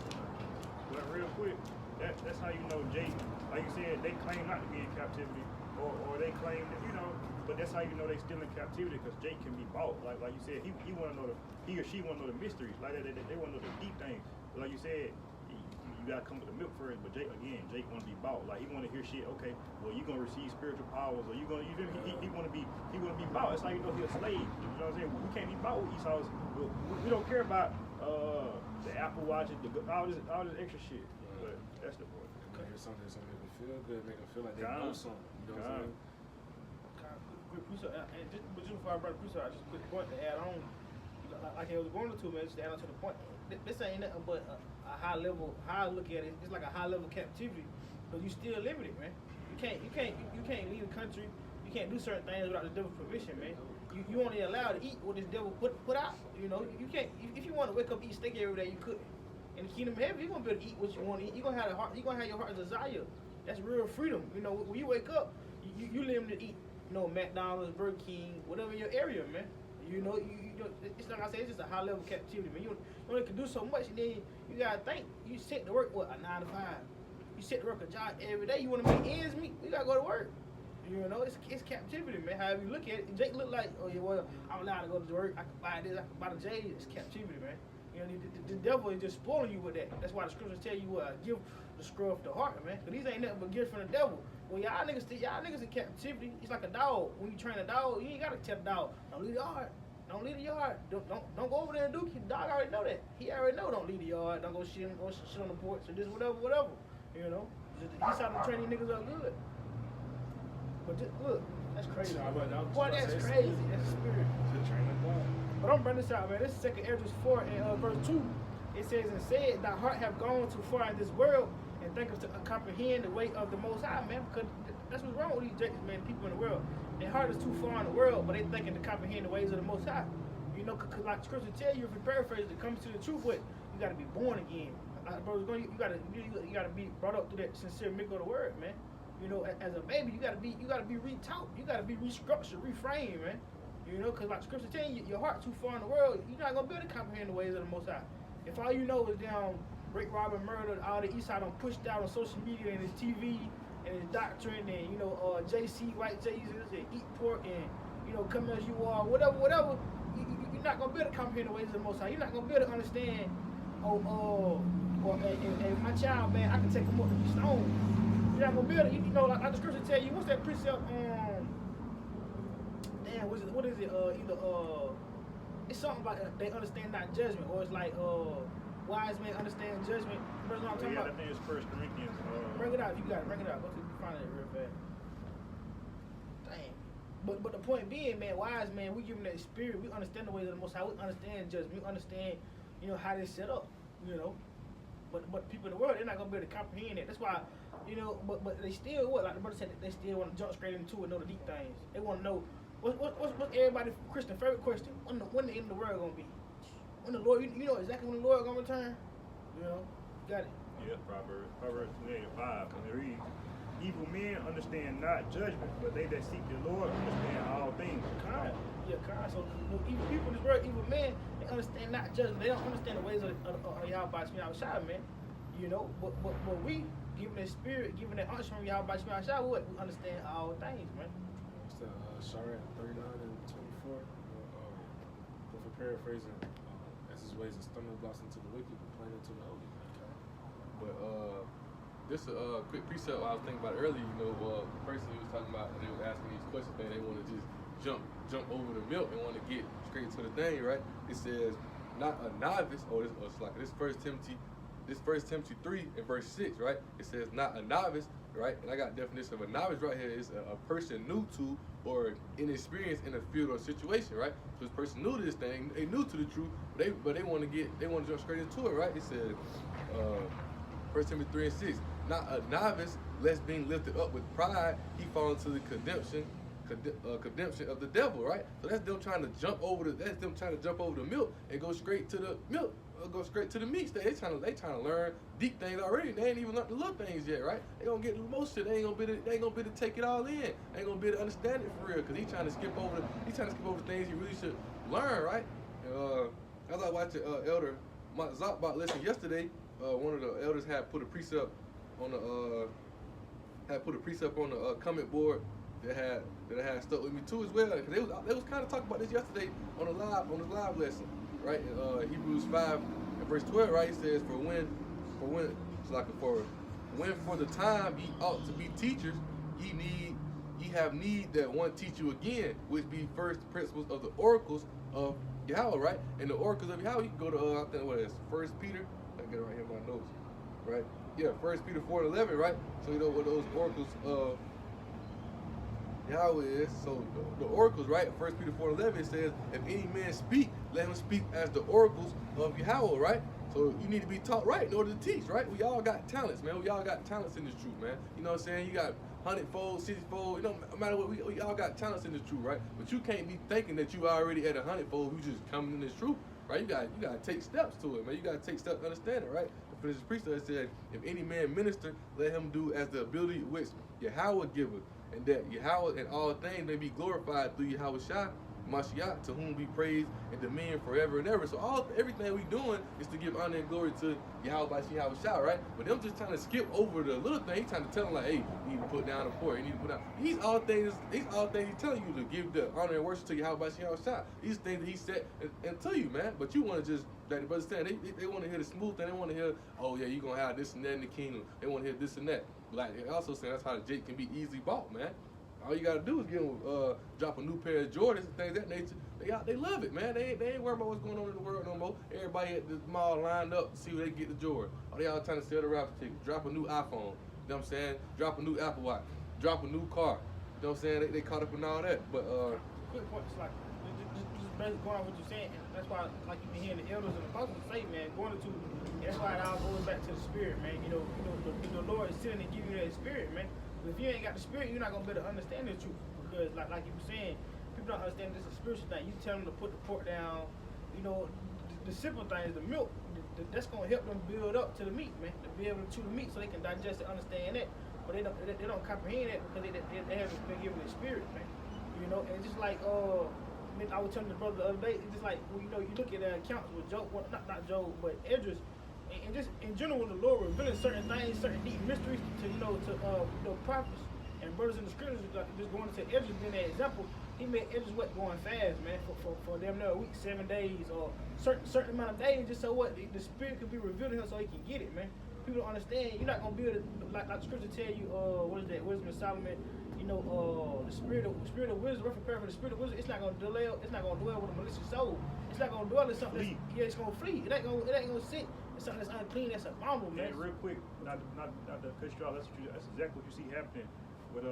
But real quick, that's how you know Jake, like you said, they claim not to be in captivity, or they claim that, you know, but that's how you know they still in captivity, because Jake can be bought. Like you said, he want to know he or she want to know the mysteries. Like they want to know the deep things. But like you said, you gotta come with the milk first. But Jake want to be bought. Like he want to hear shit. Okay, well you gonna receive spiritual powers, or he want to be bought. That's how you know he's a slave. You know what I'm saying? We can't be bought with Esau's. We don't care about the Apple Watch, all this extra shit. But that's the point. Hear something make them feel good, make them feel like they know something. You know what I'm saying? But just before I brought the precept, I just put the point to add on. Like I was going to, man, just to add on to the point. This ain't nothing but a high level. How I look at it, it's like a high level captivity, but you still limited, man. You can't leave the country. You can't do certain things without the devil's permission, man. You only allowed to eat what this devil put out. You know, you can't. If you want to wake up and eat steak every day, you could. In the kingdom of heaven, you're gonna be able to eat what you want to eat. You're gonna have your heart's desire. That's real freedom. You know, when you wake up, you limited to eat. You know, McDonald's, Burger King, whatever in your area, man. You know, it's like I said, it's just a high level captivity, man. You only can do so much, and then you gotta think. You set to work a 9 to 5. You set to work a job every day. You want to make ends meet. You gotta go to work. You know, it's captivity, man. However you look at it, Jake look like, oh yeah, well, I'm allowed to go to work. I can buy this. I can buy the jade. It's captivity, man. You know, the devil is just spoiling you with that. That's why the scriptures tell you give the scruff the heart, man. Cause these ain't nothing but gifts from the devil. Well, y'all niggas in captivity. It's like a dog. When you train a dog, you ain't gotta tell the dog, don't leave the yard. Don't leave the yard. Don't go over there and do it. The dog already know that. He already know don't leave the yard. Don't go shit on the porch or just whatever. You know, he's starting to train these niggas up good. But just look, that's crazy. Boy, that's crazy. That's the spirit. But I'm bringing this out, man. This is 2 Esdras 4 and verse 2. It says, "And said, thy heart have gone too far in this world, and thinkest to comprehend the way of the Most High," man. Because that's what's wrong with these Jakes, man. People in the world, their heart is too far in the world, but they thinking to comprehend the ways of the Most High. You know, cause like Scripture tell you, if you paraphrase it, comes to the truth, but you gotta be born again. Like brothers, you gotta be brought up through that sincere milk of the word, man. You know, as a baby, you gotta be retaught, you gotta be restructured, reframed, man. You know, cause like Scripture tell you, your heart too far in the world, you're not gonna be able to comprehend the ways of the Most High. If all you know is down rape, robbing, murder, all the East Side on pushed out on social media and his TV and his doctrine and JC, white Jesus, and eat pork and come as you are, whatever. You're not gonna be able to comprehend the ways of the Most High. You're not gonna be able to understand. And my child, man, I can take him up to be stoned. You're not gonna be able to, like the Scripture tell you. What's that precept? Damn, what is it? It's something about they understand not judgment, or it's like wise men understand judgment. You know what I'm talking about? I think it's 1 Corinthians. Bring it out. You got it. Bring it out. Go to find it real fast. Dang. But the point being, man, wise man, we give them that spirit. We understand the ways of the Most High. We understand judgment. We understand, how they set up. But people in the world, they're not gonna be able to comprehend it. That's why, but they still like the brother said, they still want to jump straight into it, know the deep things. They want to know what's everybody's Christian favorite question. When the end of the world gonna be? When the Lord, you know exactly when the Lord gonna return. Got it. Yeah, Proverbs 28:5. When they read, evil men understand not judgment, but they that seek the Lord understand all things. Kind. So evil people in this world, evil men, they understand not judgment. They don't understand the ways of Yahweh Shema Shai, man. But we, given that spirit, given that unction from Yahweh Shema Shai, we understand all things, man. What's that? Sharet 39 and 24. For paraphrasing, as his ways and stumbling blocks into the wicked, but plain into the holy. But this quick precept I was thinking about earlier. The person he was talking about, and they was asking these questions, man. They want to just jump over the milk and want to get straight to the thing, right? It says not a novice, it's like this First Timothy 3 and verse 6, right? It says not a novice, right? And I got definition of a novice right here is a person new to or inexperienced in a field or situation, right? So this person new to this thing, they new to the truth, but they want to jump straight into it, right? It says 1 Timothy 3 and 6, not a novice, lest being lifted up with pride, he fall into the condemnation of the devil, right? So that's them trying to jump over the milk and go straight to the milk, go straight to the meat. They trying to learn deep things already. They ain't even learned the little things yet, right? They gonna get most shit. They ain't gonna be able to take it all in. They ain't gonna be able to understand it for real, because he's trying to skip over the things he really should learn, right? As I watched Elder Mike Zotbot lesson yesterday, one of the elders had put a precept on the comment board that had stuck with me too as well. Cause they was kind of talking about this yesterday on the live lesson, right? In Hebrews 5 and verse 12, right? It says when for the time ye ought to be teachers, ye have need that one teach you again, which be first principles of the oracles of Yahweh, right? And the oracles of Yahweh, you can go to I think what it is, 1 Peter. I get it right here in my notes, right? Yeah, 1 Peter 4:11, right? So you know what those oracles of Yahweh is. So the oracles, right? 1 Peter 4:11 says, if any man speak, let him speak as the oracles of Yahweh, right? So you need to be taught right in order to teach, right? We all got talents, man. We all got talents in this truth, man. You know what I'm saying? You got 100-fold, 60-fold, no matter what, we all got talents in this truth, right? But you can't be thinking that you already at 100-fold, you just coming in this truth, right? You gotta take steps to it, man. You gotta take steps to understand it, right? For this priesthood, it said, if any man minister, let him do as the ability which Yahweh giveth, and that Yahweh in all things may be glorified through Yahweh Shai, Mashiach, to whom be praised and dominion forever and ever. So everything we doing is to give honor and glory to Yahweh by Yahweh Shai, right? But them just trying to skip over the little thing. He's trying to tell them like, hey, you need to put down the pork. You need to put down. These all things he's telling you to give the honor and worship to Yahweh by Yahweh Shai. These things that he said and tell you, man. But you want to just, like the brother said, they want to hear the smooth thing. They want to hear, oh yeah, you're gonna have this and that in the kingdom. They want to hear this and that. Like they also saying that's how the Jake can be easily bought, man. All you gotta do is get them, drop a new pair of Jordans and things of that nature. They love it, man. They ain't worried about what's going on in the world no more. Everybody at the mall lined up to see where they get the Jordan. All they all trying to sell the raffle ticket. Drop a new iPhone. You know what I'm saying? Drop a new Apple Watch. Drop a new car. You know what I'm saying? They caught up in all that. But quick point, it's like just basically going on what you're saying, and that's why like you can hear the elders and the apostles say, man, going into that's why it all goes back to the spirit, man. The Lord is sitting and giving you that spirit, man. But if you ain't got the spirit, you're not gonna be able to understand the truth. Because like you were saying, people don't understand this is a spiritual thing. You tell them to put the pork down, you know, the simple things, the milk, that's gonna help them build up to the meat, man. To be able to chew the meat so they can digest and understand that. But they don't comprehend that because they haven't been given the spirit, man. You know, and just like I was telling the brother the other day, it's just like well, you know, you look at the accounts with Job, well, not Job, but Esdras, and just in general, when the Lord revealing certain things, certain deep mysteries to you know prophets and brothers in the scriptures, like just going to Esdras being that example. He made Esdras going fast, man, for them there a week, 7 days, or certain amount of days, just so what the spirit could be revealed to him, so he can get it, man. People don't understand. You're not gonna build it like the scripture tell you. What is that? Wisdom of Solomon. You know, the spirit of wisdom, rough and prayer for the spirit of wisdom. It's not gonna dwell. It's not gonna dwell with a malicious soul. It's not gonna dwell in something. It's gonna flee. It ain't gonna sit in something that's unclean. That's abominable, man. And real quick, not to cut you off. That's exactly what you see happening with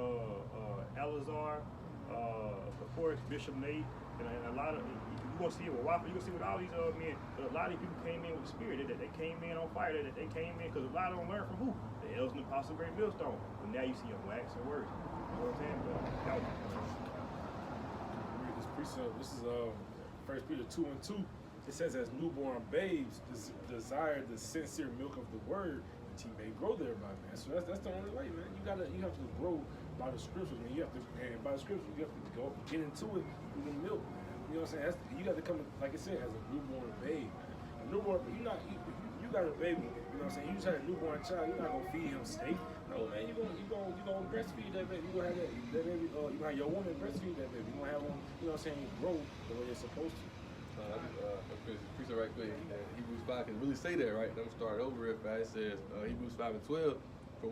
Eleazar, of course, Bishop Nate, and a lot of you gonna see it with Waffle. You gonna see with all these men. But a lot of these people came in with the spirit. That they came in on fire. That they came in because a lot of them learned from who? The elders and the apostle Great Millstone. But now you see them wax and words. You know what I'm saying? But that was Read this precept. This is 1 Peter 2:2. It says, "As newborn babes desire the sincere milk of the word, that ye may grow thereby." Man, so that's the only way, man. You have to grow by the scriptures, man. You have to, and by the scriptures, you have to go get into it through the milk, man. You know what I'm saying? You got to come, like I said, as a newborn babe. A newborn, you got a baby. You know what I'm saying? You just had a newborn child. You're not gonna feed him steak. No, man. You gonna breastfeed that baby. You gonna have that baby. You gonna have your woman breastfeed that baby. You gonna have them. You know what I'm saying? Grow the way it's supposed to. Precept right quick. Hebrews 5 can really say that, right? I'm gonna start over real fast. It says Hebrews 5:12. For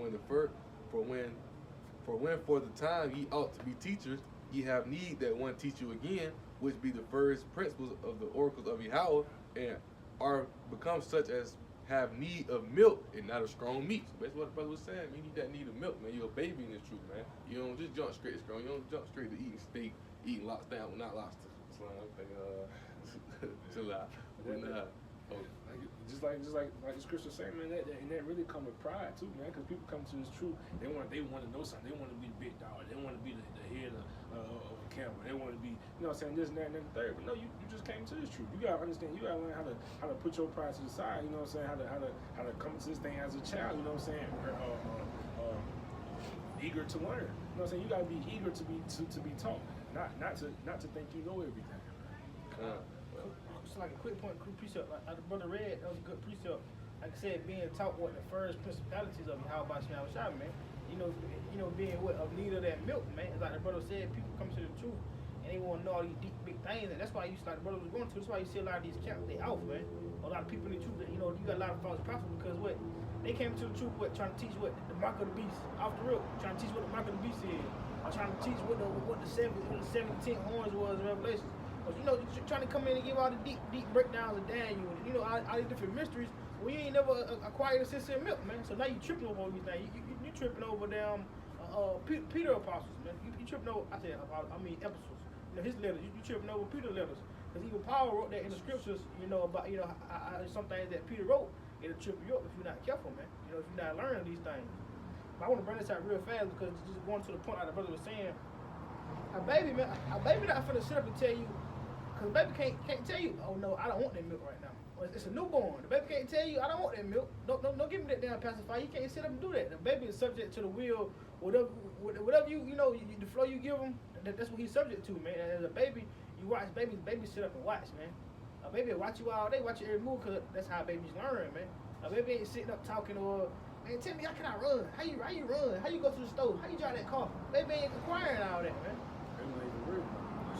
when for the time ye ought to be teachers, ye have need that one teach you again, which be the first principles of the oracles of Yahweh, and are become such as have need of milk and not of strong meat. So that's what the brother was saying. You need that need of milk, man. You're a baby in this truth, man. You don't just jump straight to strong. You don't jump straight to eating steak, eating lobster, not lobster. So I'm thinking, chill out. Just like the scripture say, man, that really come with pride too, man. Because people come to this truth, they want to know something. They want to be the big dog. They want to be the head of a camel. They want to be, you know what I'm saying, this and that and the third. But no, you just came to this truth. You gotta understand. You gotta learn how to put your pride to the side. You know what I'm saying? How to come to this thing as a child. You know what I'm saying? Eager to learn. You know what I'm saying? You gotta be eager to be taught, not to think you know everything. Just like a quick point, quick precept. Like the brother read, that was a good precept. Like I said, being taught what the first principalities of Yahweh Shema Shah, man. You know, being what of need of that milk, man. It's like the brother said, people come to the truth and they want to know all these deep, big things, and that's why you like the brother was going to. That's why you see a lot of these camps, they off, man. A lot of people in the truth, you know, you got a lot of false prophets because what they came to the truth, trying to teach what the mark of the beast, off the real, trying to teach what the mark of the beast is, or trying to teach what the 17 horns was in Revelation. You know, trying to come in and give all the deep breakdowns of Daniel, and you know, all these different mysteries. Well, you ain't never acquired a sincere milk, man. So now you tripping over all these things. You tripping over them Peter apostles, man. You tripping over, epistles. You know, his letters. You tripping over Peter's letters. Because even Paul wrote that in the scriptures, you know, about, you know, some things that Peter wrote, it'll trip you up if you're not careful, man. You know, if you're not learning these things. But I want to bring this out real fast because just going to the point like the brother was saying, a baby not finna sit up and tell you. Because the baby can't tell you, oh no, I don't want that milk right now. Or it's a newborn. The baby can't tell you, I don't want that milk. Don't give me that damn pacifier. You can't sit up and do that. The baby is subject to the will, whatever you know, the flow you give him, that's what he's subject to, man. And as a baby, you watch babies sit up and watch, man. A baby will watch you all day, watch your every move, because that's how babies learn, man. A baby ain't sitting up talking or, man, tell me, how can I run? How you run? How you go to the stove? How you drive that car? Baby ain't acquiring all that, man. You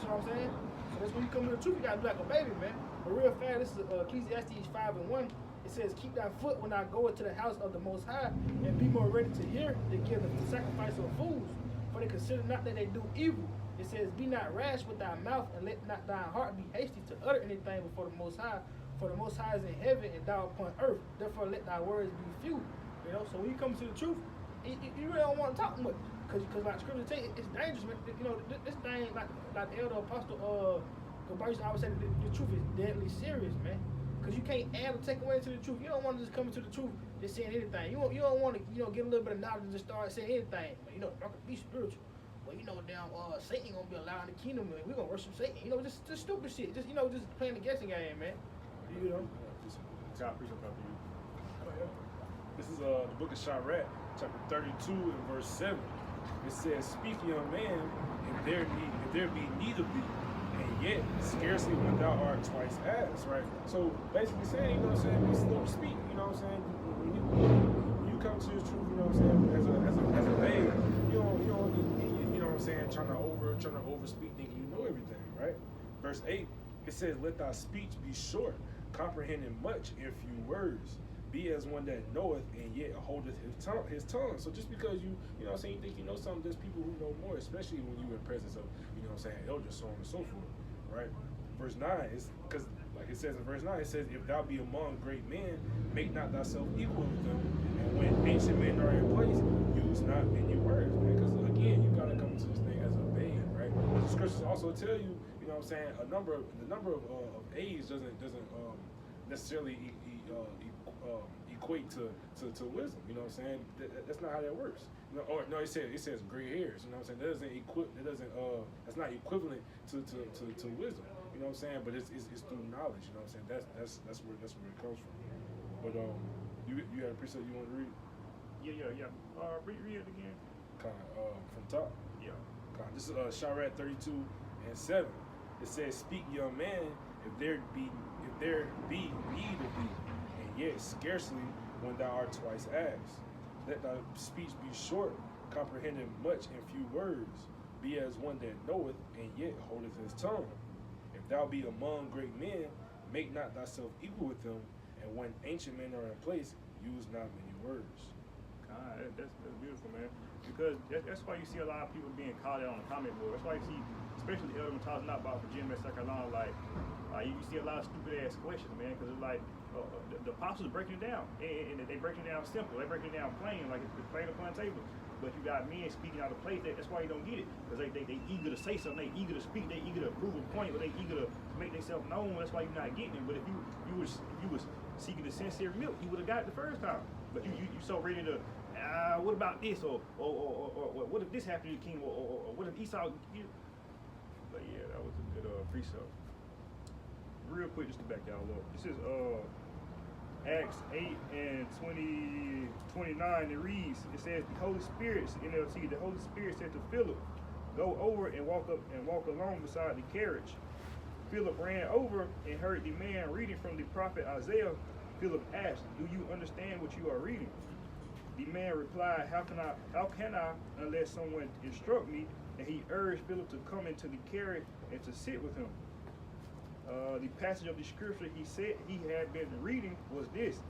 see what I'm saying? So that's when you come to the truth, you gotta be like a baby, man. But real fast, this is Ecclesiastes 5:1. It says, keep thy foot when I go into the house of the Most High, and be more ready to hear than give the sacrifice of fools. For they consider not that they do evil. It says, be not rash with thy mouth, and let not thy heart be hasty to utter anything before the Most High. For the Most High is in heaven, and thou upon earth. Therefore let thy words be few. You know, so when you come to the truth, you really don't want to talk much. Because like scripture tell you, it's dangerous, man. You know, this thing, like the elder apostle, Gabarius always said, the truth is deadly serious, man. Because you can't add or take away to the truth. You don't want to just come into the truth just saying anything. You don't want to, you know, get a little bit of knowledge and just start saying anything. You know, be spiritual. well, you know, damn, Satan gonna be allowed in the kingdom, and we gonna worship Satan. You know, just stupid shit. Just, you know, just playing the guessing game, man. You know. God, appreciate that for you. This is the book of Sharrat, chapter 32 and verse 7. It says, "Speak, young man, if there be need of thee, and yet scarcely when thou art twice asked," right? So basically saying, you know what I'm saying, be slow to speak, you know what I'm saying? When you come to the truth, you know what I'm saying, as a babe, you don't need, you know what I'm saying, trying to overspeak, thinking you know everything, right? Verse 8, it says, "Let thy speech be short, comprehending much in few words. Be as one that knoweth and yet holdeth his tongue." So just because you know what I'm saying, you think you know something, there's people who know more, especially when you're in presence of, you know what I'm saying, elders, so on and so forth, right? Verse 9 is, because like it says in verse 9, it says, "If thou be among great men, make not thyself equal with them, and when ancient men are in place, use not many words," man. Because again, you gotta come into this thing as a babe, right? But the scriptures also tell you, you know what I'm saying, the number of age doesn't necessarily equate to wisdom. You know what I'm saying? That's not how that works. You know, or no, it says gray hairs. You know what I'm saying? That's not equivalent to wisdom. You know what I'm saying? But it's through knowledge. You know what I'm saying? That's where it comes from. But you had a precept you want to read? Yeah. Read it again. Kind of from top. Yeah. This is Sharrat 32 and 7. It says, "Speak, young man, if there be need of thee, and yet scarcely when thou art twice asked. Let thy speech be short, comprehending much in few words. Be as one that knoweth, and yet holdeth his tongue. If thou be among great men, make not thyself equal with them, and when ancient men are in place, use not many words." God, that's beautiful, man. Because that's why you see a lot of people being called out on the comment board. That's why you see, especially the elder talking about for Jim Second like you see a lot of stupid ass questions, man. Because it's like the apostles breaking it down, and they breaking it down simple. They breaking it down plain, like it's plain upon the table. But you got men speaking out of place. That's why you don't get it. Because they eager to say something, they eager to speak, they eager to prove a point, or they eager to make themselves known. That's why you're not getting it. But if you was seeking the sincere milk, you would have got it the first time. But you so ready to. What about this, or what if this happened to the king, or what if Esau? But yeah, that was a good precept. Real quick, just to back y'all up. This is Acts 8 and 29. It reads, it says, "The Holy Spirit," NLT, "the Holy Spirit said to Philip, go over and walk along beside the carriage. Philip ran over and heard the man reading from the prophet Isaiah. Philip asked, 'Do you understand what you are reading?' The man replied, How can I unless someone instruct me?" And he urged Philip to come into the carriage and to sit with him. The passage of the scripture he said he had been reading was this: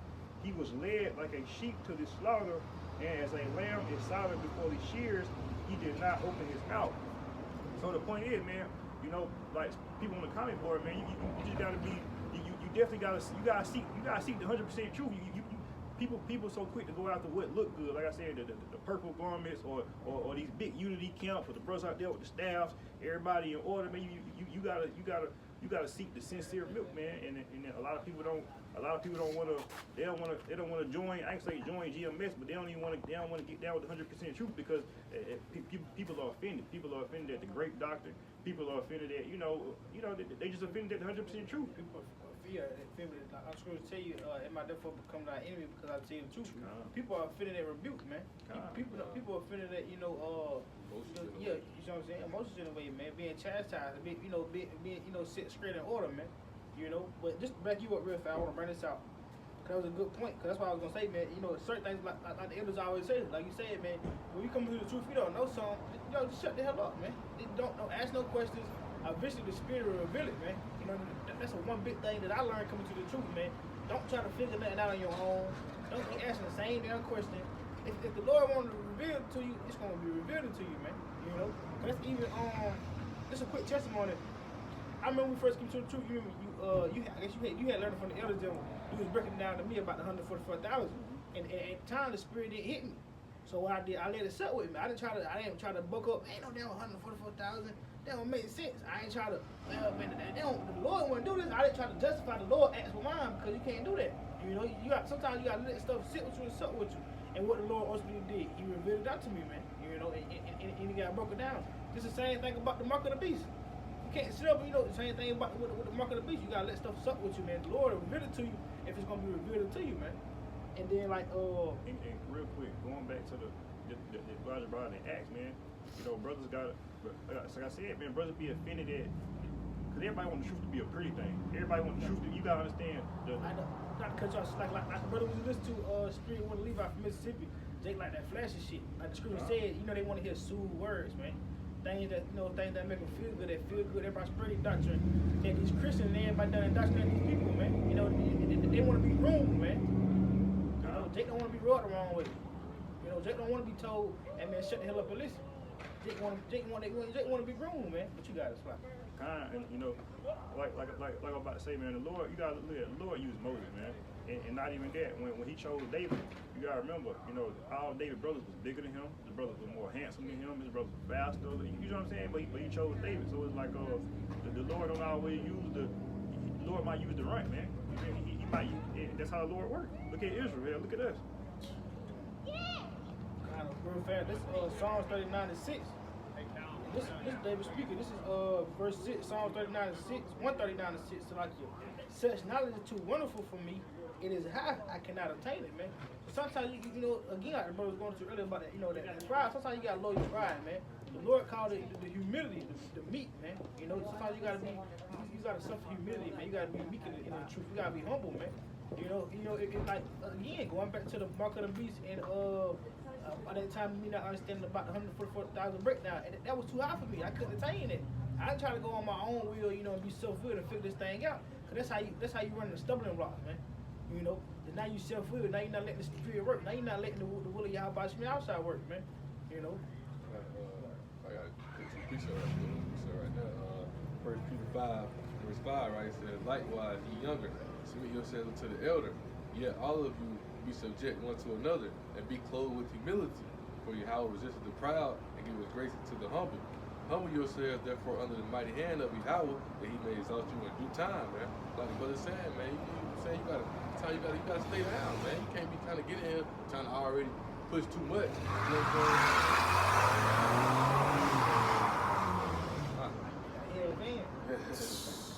"He was led like a sheep to the slaughter, and as a lamb is silent before the shears, he did not open his mouth." So the point is, man, you know, like people on the comment board, man, you just gotta be, you definitely gotta seek the 100% truth. People so quick to go after what look good, like I said, the purple garments or these big unity camps with the brothers out there with the staffs, everybody in order. Man, you gotta seek the sincere milk, man. And a lot of people don't want to join. I ain't say join GMS, but they don't want to get down with the 100% truth because people are offended. People are offended at the great doctrine. People are offended at they just offended at the 100% truth. People fear, I'm just going to tell you, it might therefore become thy enemy because I tell you the truth. People are offended at rebuke, man. People are offended at, you know what I'm saying, emotions in a way, man, being chastised, being set straight in order, man. You know, but just to back you up real fast, I want to bring this out. Because that was a good point. Because that's what I was going to say, man. You know, certain things, like the elders always say, like you said, man, when you come to the truth, you don't know something, just shut the hell up, man. Don't ask no questions. Eventually, the Spirit will reveal it, man. You know, that's one big thing that I learned coming to the truth, man. Don't try to figure nothing out on your own. Don't keep asking the same damn question. If the Lord wanted to reveal it to you, it's going to be revealed to you, man. You know? That's even, just a quick testimony. I remember when we first came to the truth, you had learned from the elders that you was breaking down to me about the 144,000. And at the time, the Spirit didn't hit me. So what I did, I let it sit with me. I didn't try to buck up, ain't no damn 144,000. That don't make sense. I ain't try to, the Lord wouldn't do this. I didn't try to justify the Lord ask for mine because you can't do that. You know, sometimes you gotta let stuff sit with you and suck with you. And what the Lord ultimately did, He revealed it out to me, man. You know, and He got broken down. It's the same thing about the mark of the beast. You can't sit up, you know, the same thing about with the mark of the beast. You gotta let stuff suck with you, man. The Lord will reveal it to you if it's gonna be revealed to you, man. And then like And real quick, going back to the Elijah brought in Acts, man. You know, brothers got, like I said, man, brothers be offended at, because everybody want the truth to be a pretty thing. Everybody want the truth to, you gotta understand. Not to cut you off, like the brother we listen to, Spirit One Levi from Mississippi, Jake like that flashy shit. Like the scripture said, you know they want to hear soothe words, man. Things that make them feel good, that feel good, that prosperity doctrine. And these Christians and everybody done indoctrinating these people, man. You know, they want to be groomed, man. You know, Jake don't want to be rubbed the wrong way. You know, Jake don't want to be told, hey man, shut the hell up and listen. Jake want to be groomed, man. But you got to slap. And you know, like I'm about to say, man, the Lord, you gotta look at the Lord used Moses, man, and not even that. When he chose David, you gotta remember, you know, all David's brothers was bigger than him. His brothers were more handsome than him. His brothers were faster. You know what I'm saying? But he chose David, so it's like the Lord don't always use the Lord might use the right, man. He might. That's how the Lord works. Look at Israel. Look at us. Kind of real fast. This Psalms 39:6. This David speaking. This is verse 6, Psalm 39:6, 139:6. So like such knowledge is too wonderful for me. It is high, I cannot attain it, man. So sometimes you know, again, like the brother was going to earlier about that, you know, that pride. Sometimes you gotta lower your pride, man. The Lord called it the humility, the meek, man. You know, sometimes you gotta suffer humility, man. You gotta be meek in the truth. You gotta be humble, man. You know, it like again going back to the mark of the beast and by that time, me not understanding about the 144,000 breakdown, and that was too high for me. I couldn't attain it. I try to go on my own will, you know, and be self-willed and figure this thing out. Cause that's how you run the stumbling block, man. You know, and now you self-willed. Now you're not letting the spirit work. Now you're not letting the will of Yahweh Shemi outside work, man. You know. I got a picture right now. 1 Peter 5, verse 5, right? It says, likewise, ye younger, submit yourselves unto the elder. Yet all of you be subject one to another, and be clothed with humility. For Yahweh resisteth the proud, and giveth grace to the humble. Humble yourselves, therefore, under the mighty hand of Yahweh, that He may exalt you in due time, man. Like the brother saying, man, you gotta stay down, man. You can't be trying to get in here, trying to already push too much. You know what I'm saying?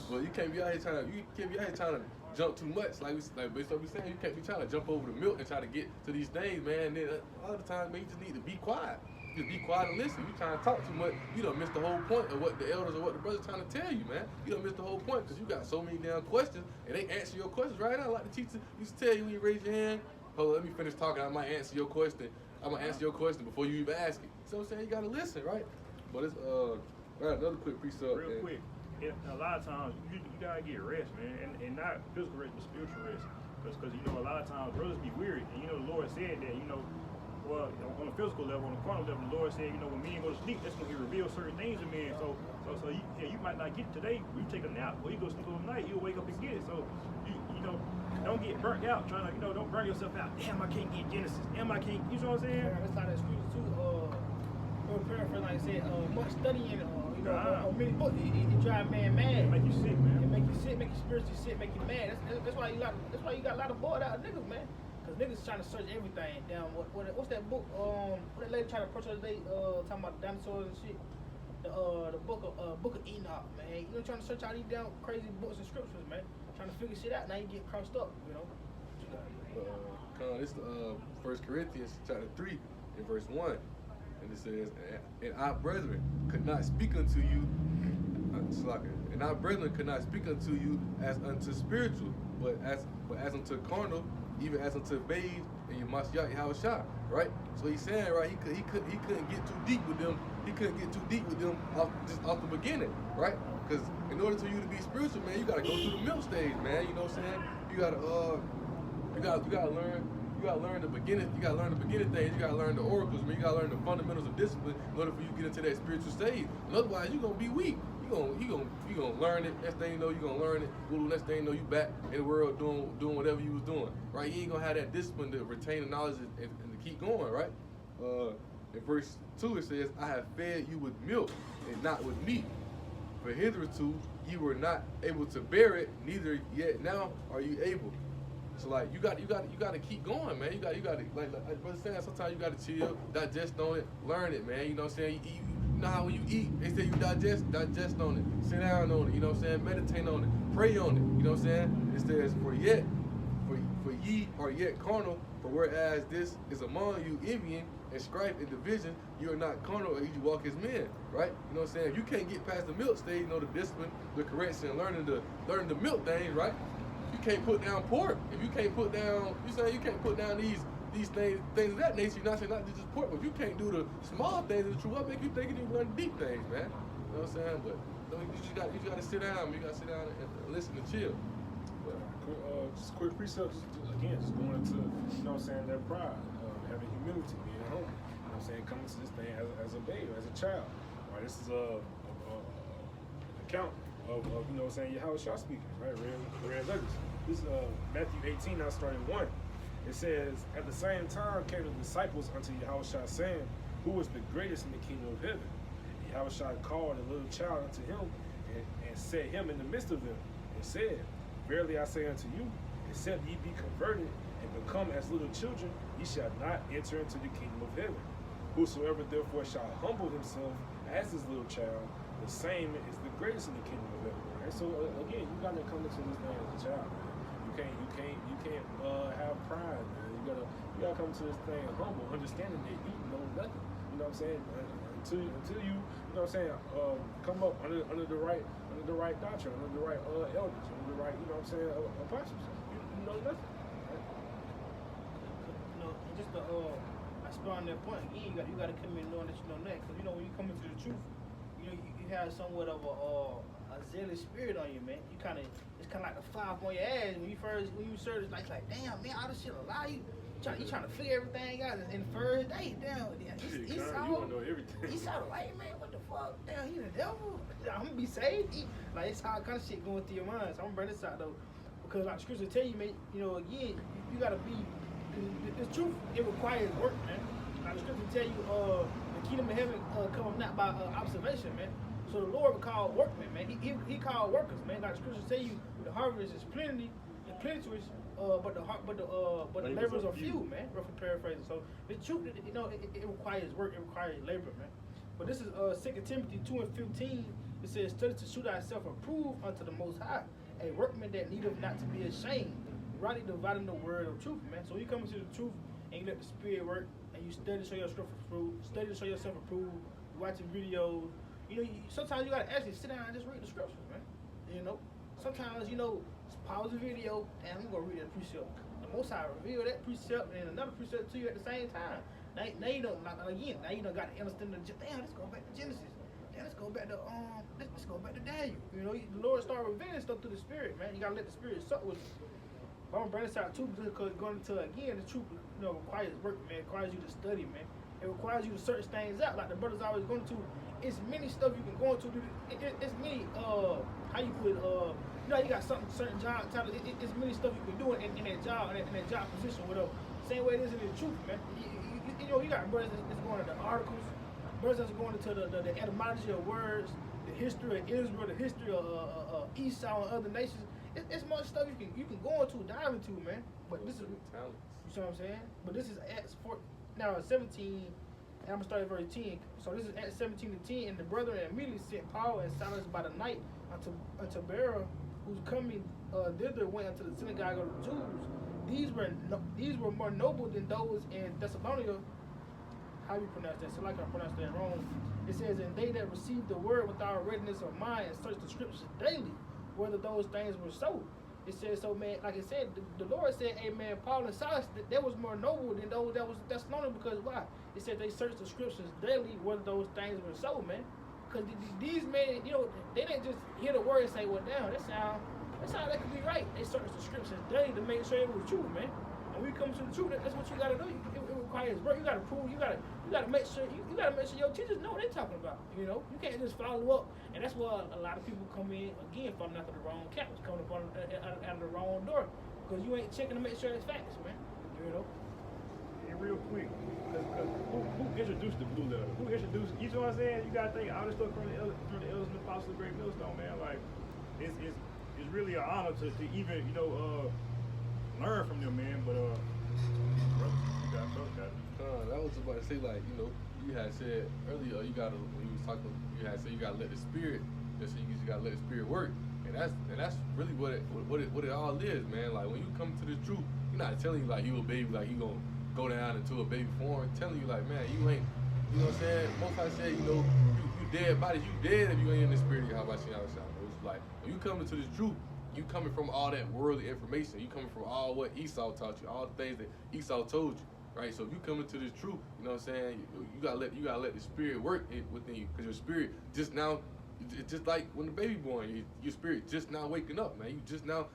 Well, you can't be out here trying to jump too much, like based on what we saying. You can't be trying to jump over the milk and try to get to these things, man. And then a lot of the time, man, you just need to be quiet. Just be quiet and listen. You trying to talk too much, you done missed the whole point of what the elders or what the brothers trying to tell you, man. You done missed the whole point because you got so many damn questions and they answer your questions right now. Like the teacher used to tell you when you raise your hand, hold on, let me finish talking. I might answer your question. I'm gonna answer your question before you even ask it. So I'm saying you gotta listen, right? But it's right, another quick precept. Real quick. A lot of times you gotta get rest, man, and not physical rest, but spiritual rest. Because you know, a lot of times brothers be weary, and you know the Lord said that, you know, well, on a physical level, on a carnal level, the Lord said, you know, when men go to sleep, that's when He reveals certain things to men. So you might not get it today. When you take a nap, or you go sleep overnight, you'll wake up and get it. So you know, don't get burnt out trying to, you know, don't burn yourself out. Damn, I can't get Genesis. Damn, I can't. You know what I'm saying? Yeah, that's how that scripture too. Paraphrase, like I said, much studying, many books, it drive man mad. It make you sick, man. It make you sick, make you spiritually sick, make you mad. That's why you got a lot of bored out niggas, man. Cause niggas trying to search everything. Down what's that book? What that lady trying to approach us today? Talking about dinosaurs and shit. The book of Enoch, man. You know, trying to search all these down crazy books and scriptures, man. Trying to figure shit out. Now you get crossed up, you know. This is 1 Corinthians chapter 3 and verse 1. And it says, and our brethren could not speak unto you, and our brethren could not speak unto you as unto spiritual, but as unto carnal, even as unto babes in your Mashiach Yahushua, right? So he's saying, right, he couldn't get too deep with them. He couldn't get too deep with them off the beginning, right? Because in order for you to be spiritual, man, you gotta go through the milk stage, man. You know what I'm saying? You gotta learn. You gotta learn the beginning. You gotta learn the beginning things. You gotta learn the oracles, man. You gotta learn the fundamentals of discipline in order for you to get into that spiritual stage. And otherwise, you're gonna be weak. You gonna learn it. Next thing you know, you gonna learn it. Next thing you know, you back in the world doing whatever you was doing, right? You ain't gonna have that discipline to retain the knowledge and to keep going, right? In verse 2 it says, "I have fed you with milk and not with meat, for hitherto you were not able to bear it, neither yet now are you able." So like you got to keep going, man. You got like brother saying, sometimes you got to chill, digest on it, learn it, man. You know what I'm saying? You know how when you eat, they say you digest on it, sit down on it. You know what I'm saying? Meditate on it, pray on it. You know what I'm saying? It says for ye are yet carnal, for whereas this is among you envying and strife and division, you are not carnal, or you walk as men, right? You know what I'm saying? If you can't get past the milk stage, you know, the discipline, the correction, learning the milk things, right? You can't put down pork. If you can't put down, you can't put down these things of that nature. You're not saying not just pork, but if you can't do the small things of the truth, what make you think you need to learn deep things, man? You know what I'm saying? But you just got to sit down. You got to sit down and listen and chill. But, just quick precepts, just going into, you know what I'm saying, their pride, having humility, being humble, you know what I'm saying, coming to this thing as a baby, as a child. All right, this is an account of you know what I'm saying, Yahushua speaking, right? Read letters. This is Matthew 18, now starting 1. It says, at the same time came the disciples unto Yahushua, saying, who was the greatest in the kingdom of heaven? And Yahushua called a little child unto him and set him in the midst of them, and said, verily I say unto you, except ye be converted and become as little children, ye shall not enter into the kingdom of heaven. Whosoever therefore shall humble himself as this little child, the same is the greatest in the kingdom of heaven. Right? So again, you gotta come into this thing as a child, man. You can't have pride, man. You gotta come to this thing humble, understanding that you know nothing. You know what I'm saying? Until you know what I'm saying, come up under the right doctrine, under the right elders, under the right, you know what I'm saying, apostles. You know nothing. Right? You know, and just to expound on that point again, you got to come in knowing that you know that, because you know when you come into the truth, you know you have somewhat of a zealous spirit on you, man. You it's kind of like a fire up on your ass when you serve. It's like damn, man, all this shit will lie you. You trying to figure everything out in the first day. Damn, You want to know everything. Esau, like, man, what the fuck? Damn, he the devil. I'm gonna be saved. Like, it's all kind of shit going through your mind. So I'm gonna bring this out though, because like the scripture tell you, man, you know, again, you gotta be. The truth, it requires work, man. Like the scripture tell you, the kingdom of heaven comes not by observation, man. So the Lord would call workmen, man. He called workers, man. Like the scripture tell you, the harvest is plenteous, but the laborers are few, man. Roughly paraphrasing. So the truth, you know, it requires work, it requires labor, man. But this is 2 Timothy 2:15. It says, study to show thyself approved unto the Most High, a workman that needeth not to be ashamed, rightly dividing the word of truth, man. So you come into the truth and you let the Spirit work, and you study to show yourself approved, you watching videos. You know, sometimes you gotta actually sit down and just read the scriptures, man. You know, sometimes, you know, pause the video and I'm gonna read that precept. The Most High reveal that precept and another precept to you at the same time. Now you don't, like, again, now you don't got to understand damn, let's go back to Genesis. Damn, let's go back to let's go back to Daniel. You know, the Lord started revealing stuff through the Spirit, man. You gotta let the Spirit suck with you. But I'm gonna bring this out too, because going into, again, the truth, you know, requires work, man. It requires you to study, man. It requires you to search things out, like the brothers always going to. It's many stuff you can go into. It's many how you put you know, you got certain job titles. It's many stuff you can do in that job, in that job position, whatever. Same way it is in the truth, man. You know, you got brothers that's going into the articles, brothers that's going into the etymology of words, the history of Israel, the history of Esau and other nations. It's much stuff you can go into, dive into, man. But this is, you see what I'm saying? But this is Acts 17. And I'm going to start at verse 10. So this is Acts 17:10. And the brethren immediately sent Paul and Silas by the night unto Berea, whose coming thither went unto the synagogue of the Jews. These were more noble than those in Thessalonica. How you pronounce that? So like I pronounced that wrong. It says, and they that received the word without readiness of mind and searched the scriptures daily, whether those things were so. It says, so man, like I said, the Lord said, amen, Paul and Silas, that was more noble than those that was Thessalonica, because why? It said they searched the scriptures daily, whether those things were so, man. Because these men, you know, they didn't just hear the word and say, well, damn, that sound that could be right. They searched the scriptures daily to make sure it was true, man. And when you come to the truth, that's what you gotta do. It requires work. You gotta prove. You gotta make sure. You gotta make sure your teachers know what they're talking about. You know, you can't just follow up. And that's why a lot of people come in again falling out of the wrong campus, coming up out of the wrong door, because you ain't checking to make sure it's facts, man. You know. And real quick, who introduced the blue letter? Who introduced? You know what I'm saying? You gotta think all this stuff from the elders and the apostles of the Great Millstone, man. Like, it's really an honor to even, you know, learn from them, man. But brother, you got it. I was about to say, like, you know, you had said earlier, you gotta, when you was talking, you had said you gotta let the spirit, just so you just gotta let the spirit work, and that's really what it all is, man. Like when you come to the truth, you're not telling you like you a baby, like you gonna go down into a baby form, telling you like, man, you ain't, you know what I'm saying? Most I said, you know, you dead bodies, you dead if you ain't in the spirit. How about you? It's like when you come into the truth, you coming from all that worldly information, you coming from all what Esau taught you, all the things that Esau told you. Right, so if you come into this truth, you know what I'm saying, you gotta let the spirit work within you, because your spirit just now, it's just like when the baby born, your spirit just now waking up, man. You just now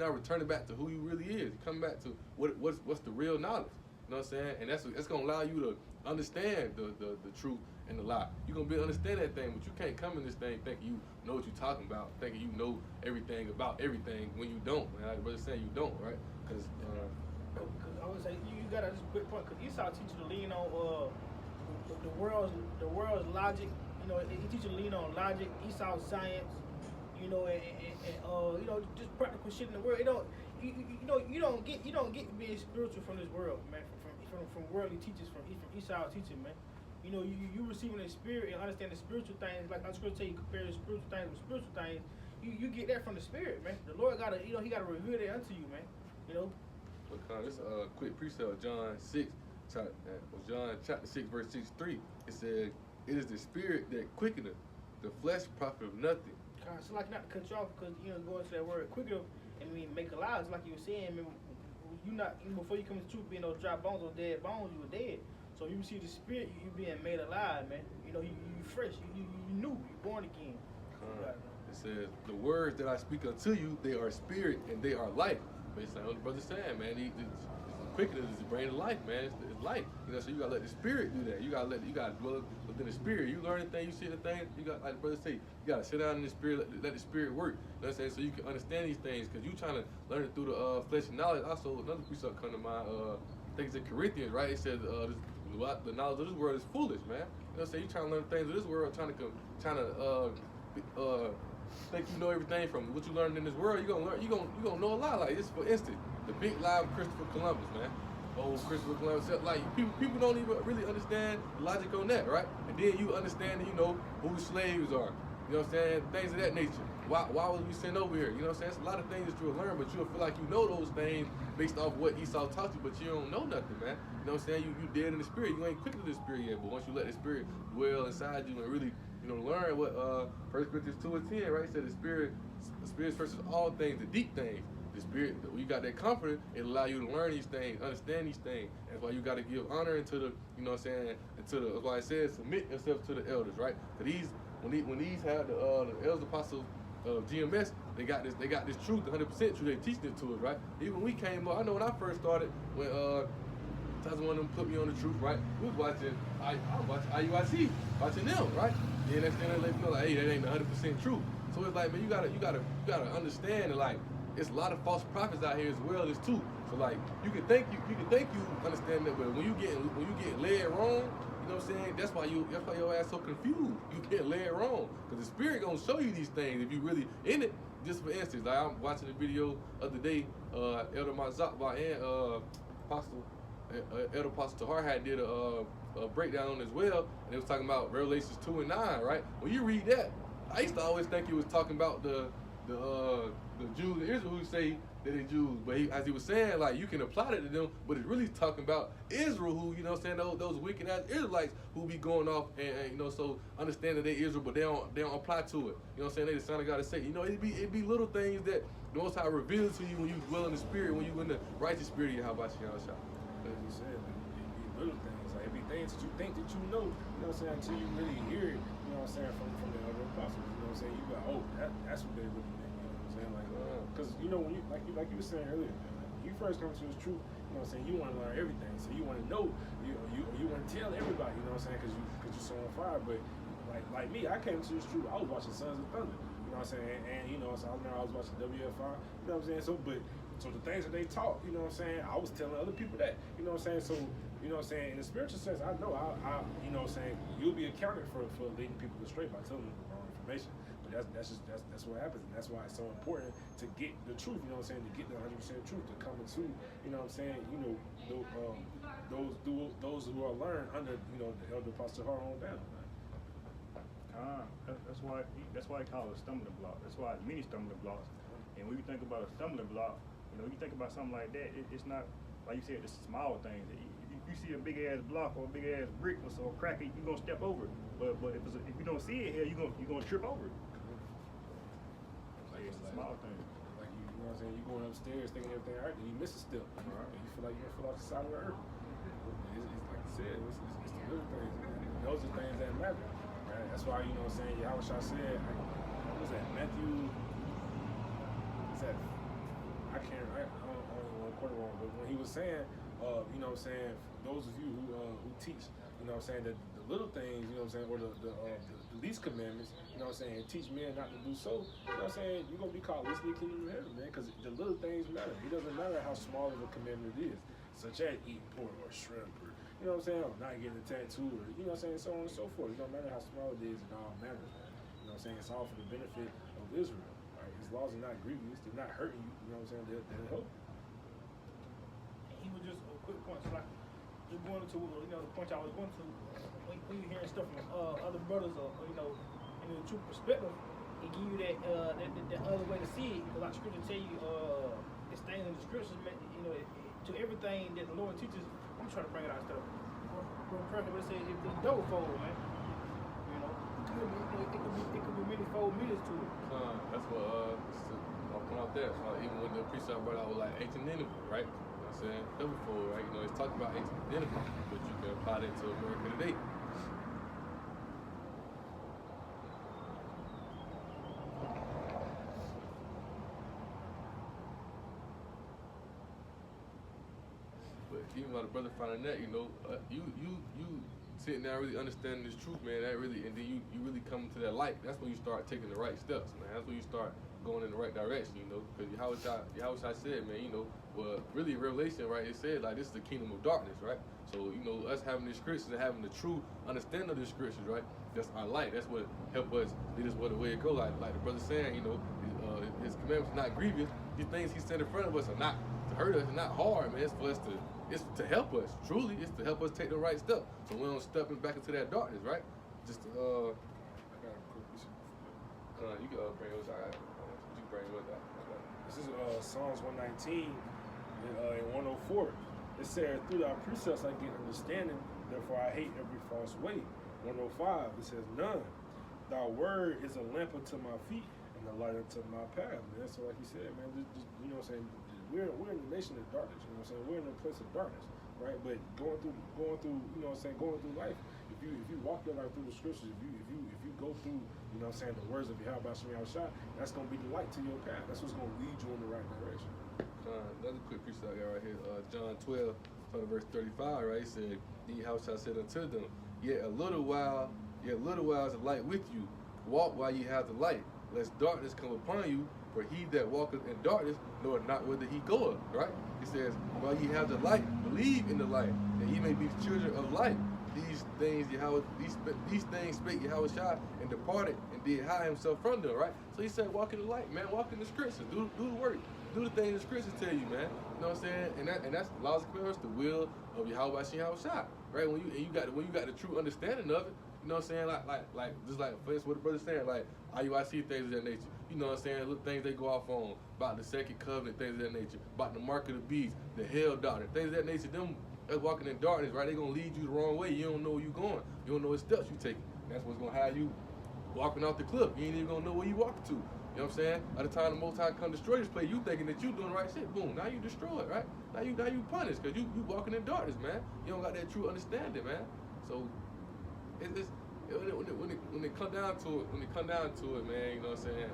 returning back to who you really is. You come back to what's the real knowledge. You know what I'm saying, and that's gonna allow you to understand the truth and the lie. You're gonna be able to understand that thing, but you can't come in this thing thinking you know what you're talking about, thinking you know everything about everything when you don't, man. Like the brother saying, you don't, right? Because I would say you got a good point, because Esau teach you to lean on the world's logic. You know, he teach you to lean on logic. Esau's science. You know, and you know, just practical shit in the world. You don't get being spiritual from this world, man. From worldly teachers, from Esau teaching, man. You know, you receiving the spirit and understand the spiritual things. Like I'm just gonna tell you, compare the spiritual things with spiritual things. You get that from the spirit, man. The Lord gotta, you know, He gotta reveal that unto you, man. You know. This quick precept, John chapter 6, verse 63. It said, "It is the spirit that quickeneth; the flesh profiteth nothing." So like not to cut you off, because you know go into that word quicker and make alive. It's like you were saying, man, you not before you come to the truth, being those dry bones, those dead bones, you were dead. So you receive the spirit, you being made alive, man. You know, you fresh, you new, you born again. It says, "The words that I speak unto you, they are spirit and they are life." Based on what the brother's saying, man, quickening is the brain of life, man. It's life. You know, so you gotta let the spirit do that. You gotta dwell within the spirit. You learn the thing, you see the thing. You got, like the brother say, you gotta sit down in the spirit, let the spirit work. You know what I'm saying? So you can understand these things, because you trying to learn it through the flesh and knowledge. Also, another precept come to mind. I think it's in Corinthians, right? It says the knowledge of this world is foolish, man. You know what I'm saying? You trying to learn things of this world, trying to think you know everything from what you learned in this world. You gonna know a lot. Like this, for instance, the big lie of Christopher Columbus, man. Oh, Christopher Columbus, like people don't even really understand the logic on that, right? And then you understand, you know, who slaves are. You know what I'm saying? Things of that nature. Why was we sent over here? You know what I'm saying? It's a lot of things that you'll learn, but you'll feel like you know those things based off what Esau taught you, but you don't know nothing, man. You know what I'm saying? You dead in the spirit. You ain't quick to the spirit yet, but once you let the spirit dwell inside you and really, you know, learn what 1 Corinthians 2:10, right? It said the spirit versus all things, the deep things. The spirit, when you got that comfort, it allow you to learn these things, understand these things. That's why you got to give honor into the, you know what I'm saying, that's why it says submit yourself to the elders, right? Because when these have the elders apostles of GMS, they got this truth, 100% truth. They teaching it to us, right? Even when we came up, I know when I first started, when one of them put me on the truth, right? We was watching, I was watching IUIC, watching them, right? Then next thing they let me know, like, hey, that ain't 100% true. So it's like, man, you gotta understand that, like, it's a lot of false prophets out here as well as too. So like, you can think you understand that, but when you get led wrong, you know what I'm saying? That's why your ass so confused. You get led wrong, because the spirit gonna show you these things if you really in it. Just for instance, like I'm watching the video of the day, Elder Mazakba and Elder Apostle Tahar had did a breakdown on as well, and it was talking about Revelations 2 and 9, right? When you read that, I used to always think he was talking about the Jews in Israel who say that they're Jews, but as he was saying, like, you can apply that to them, but it's really talking about Israel, who, you know what I'm saying, those wicked ass Israelites who be going off and you know, so understand that they Israel, but they don't apply to it. You know what I'm saying? They the son of God to say, you know, it'd be little things that the Most High reveals to you when you dwell in the spirit, when you in the righteous spirit of Yahweh Shah. As you said, like, it be little things, like it be things that you think that you know what I'm saying, until you really hear it, you know what I'm saying, from the other apostles. You know what I'm saying? You go, oh, that's what they really meant. Like, because you know, when you like you were saying earlier, man, when you first come to this truth, you know what I'm saying, you want to learn everything, so you want to know, you want to tell everybody, you know what I'm saying, because you're so on fire. But like me, I came to this truth, I was watching Sons of Thunder, you know what I'm saying, and you know, so I remember I was watching WFI, you know what I'm saying, so the things that they taught, you know what I'm saying, I was telling other people that, you know what I'm saying, so you know what I'm saying, in the spiritual sense, I know I you know what I'm saying, you'll be accounted for leading people astray by telling them the wrong information. that's what happens, and that's why it's so important to get the truth. You know what I'm saying? To get the 100% truth, to come into, you know what I'm saying? You know, those who are learned under, you know, the elder Pastor Harlan down. That's why I call it a stumbling block. That's why it's many stumbling blocks. And when you think about a stumbling block, you know, you think about something like that, it's not, like you said, it's small things. If you see a big ass block or a big ass brick or so crack it, you're gonna step over it. But if you don't see it here, you're gonna trip over it. It's a small thing. Like you know what I'm saying? You going upstairs thinking everything all right, then you miss a step. Right. And you feel like you're gonna fall off the side of the earth. It's like you said, it's the little things, man. And those are things that matter. Right? That's why, you know what I'm saying, Yahweh Shai said, what was that, Matthew, what's that? I don't want to quote it wrong, but when he was saying, you know what I'm saying, those of you who teach, you know what I'm saying, that the little things, you know what I'm saying, or the least commandments, you know what I'm saying, teach men not to do so, you know what I'm saying, you're going to be called least in the kingdom of heaven, man, because the little things matter. It doesn't matter how small of a commandment it is, such as eating pork or shrimp or, you know what I'm saying, or not getting a tattoo or, you know what I'm saying, so on and so forth. It don't matter how small it is, it all matters, man. You know what I'm saying, it's all for the benefit of Israel. Right? His laws are not grievous, they're not hurting you, you know what I'm saying, they'll help. He was just a quick point, so like just going to, you know, the point I was going to, when you hearing stuff from other brothers or you know, in the true perspective, it give you that other way to see it. Like scripture tell you, it's things in the scriptures, you know, to everything that the Lord teaches. I'm trying to bring it out stuff. But it says if the double fold, man, you know, it could be many fold meters to it. That's what I'll point out there. Even when the precept brought out was like ancient Nineveh, right? You know what I'm saying? Double fold, right? You know, it's talking about ancient Nineveh, but you can apply that to America today. Even while the brother finding that, you know, you sitting there really understanding this truth, man. That really, and then you really come to that light. That's when you start taking the right steps, man. That's when you start going in the right direction, you know. Because Yahweh Shai said, man, you know, well, really Revelation, right? It said like this is the kingdom of darkness, right? So you know, us having the scriptures and having the true understanding of the scriptures, right? That's our light. That's what help us lead us the way it goes. Like the brother saying, you know, his commandments are not grievous. These things he said in front of us are not to hurt us, and not hard, man. It's for us to. It's to help us, truly. It's to help us take the right step, so we don't step back into that darkness, right? Just I got a quick piece of, you can bring yours out. You bring yours out. This is Psalms 119 and 104. It said, through thy precepts I get understanding, therefore I hate every false way. 105, it says, none. Thy word is a lamp unto my feet and a light unto my path, man. So like you said, man, just you know what I'm saying, we're in the nation of darkness, you know what I'm saying? We're in a place of darkness, right? But going through, you know what I'm saying, going through life, if you walk your life through the scriptures, if you go through, you know what I'm saying, the words of Yahweh Shem Yahushua, that's gonna be the light to your path. That's what's gonna lead you in the right direction. Another quick piece I got right here, John 12, verse 35, right? It said, Yahushua said unto them, yet a little while is the light with you. Walk while ye have the light, lest darkness come upon you. For he that walketh in darkness knoweth not whither he goeth, right? He says, while ye have the light, believe in the light, that ye may be the children of light. These things spake Yahweh Shai, and departed, and did hide himself from them, right? So he said, walk in the light, man. Walk in the scriptures. Do the work. Do the things the scriptures tell you, man. You know what I'm saying? And that's laws and commandments, the will of Yahweh Shai, right? When you got the true understanding of it, you know what I'm saying? Like just like for instance what the brother's saying, like IUIC things of that nature. You know what I'm saying? Little things they go off on about the second covenant, things of that nature, about the mark of the beast, the hell doctrine, things of that nature. Them that's walking in darkness, right? They gonna lead you the wrong way. You don't know where you going. You don't know what steps you taking. That's what's gonna have you walking off the cliff. You ain't even gonna know where you walking to. You know what I'm saying? By the time the Most High come destroy this place, you thinking that you doing the right shit. Boom, now you destroyed, right? Now you punished because you walking in darkness, man. You don't got that true understanding, man. So it's when it come down to it, man, you know what I'm saying?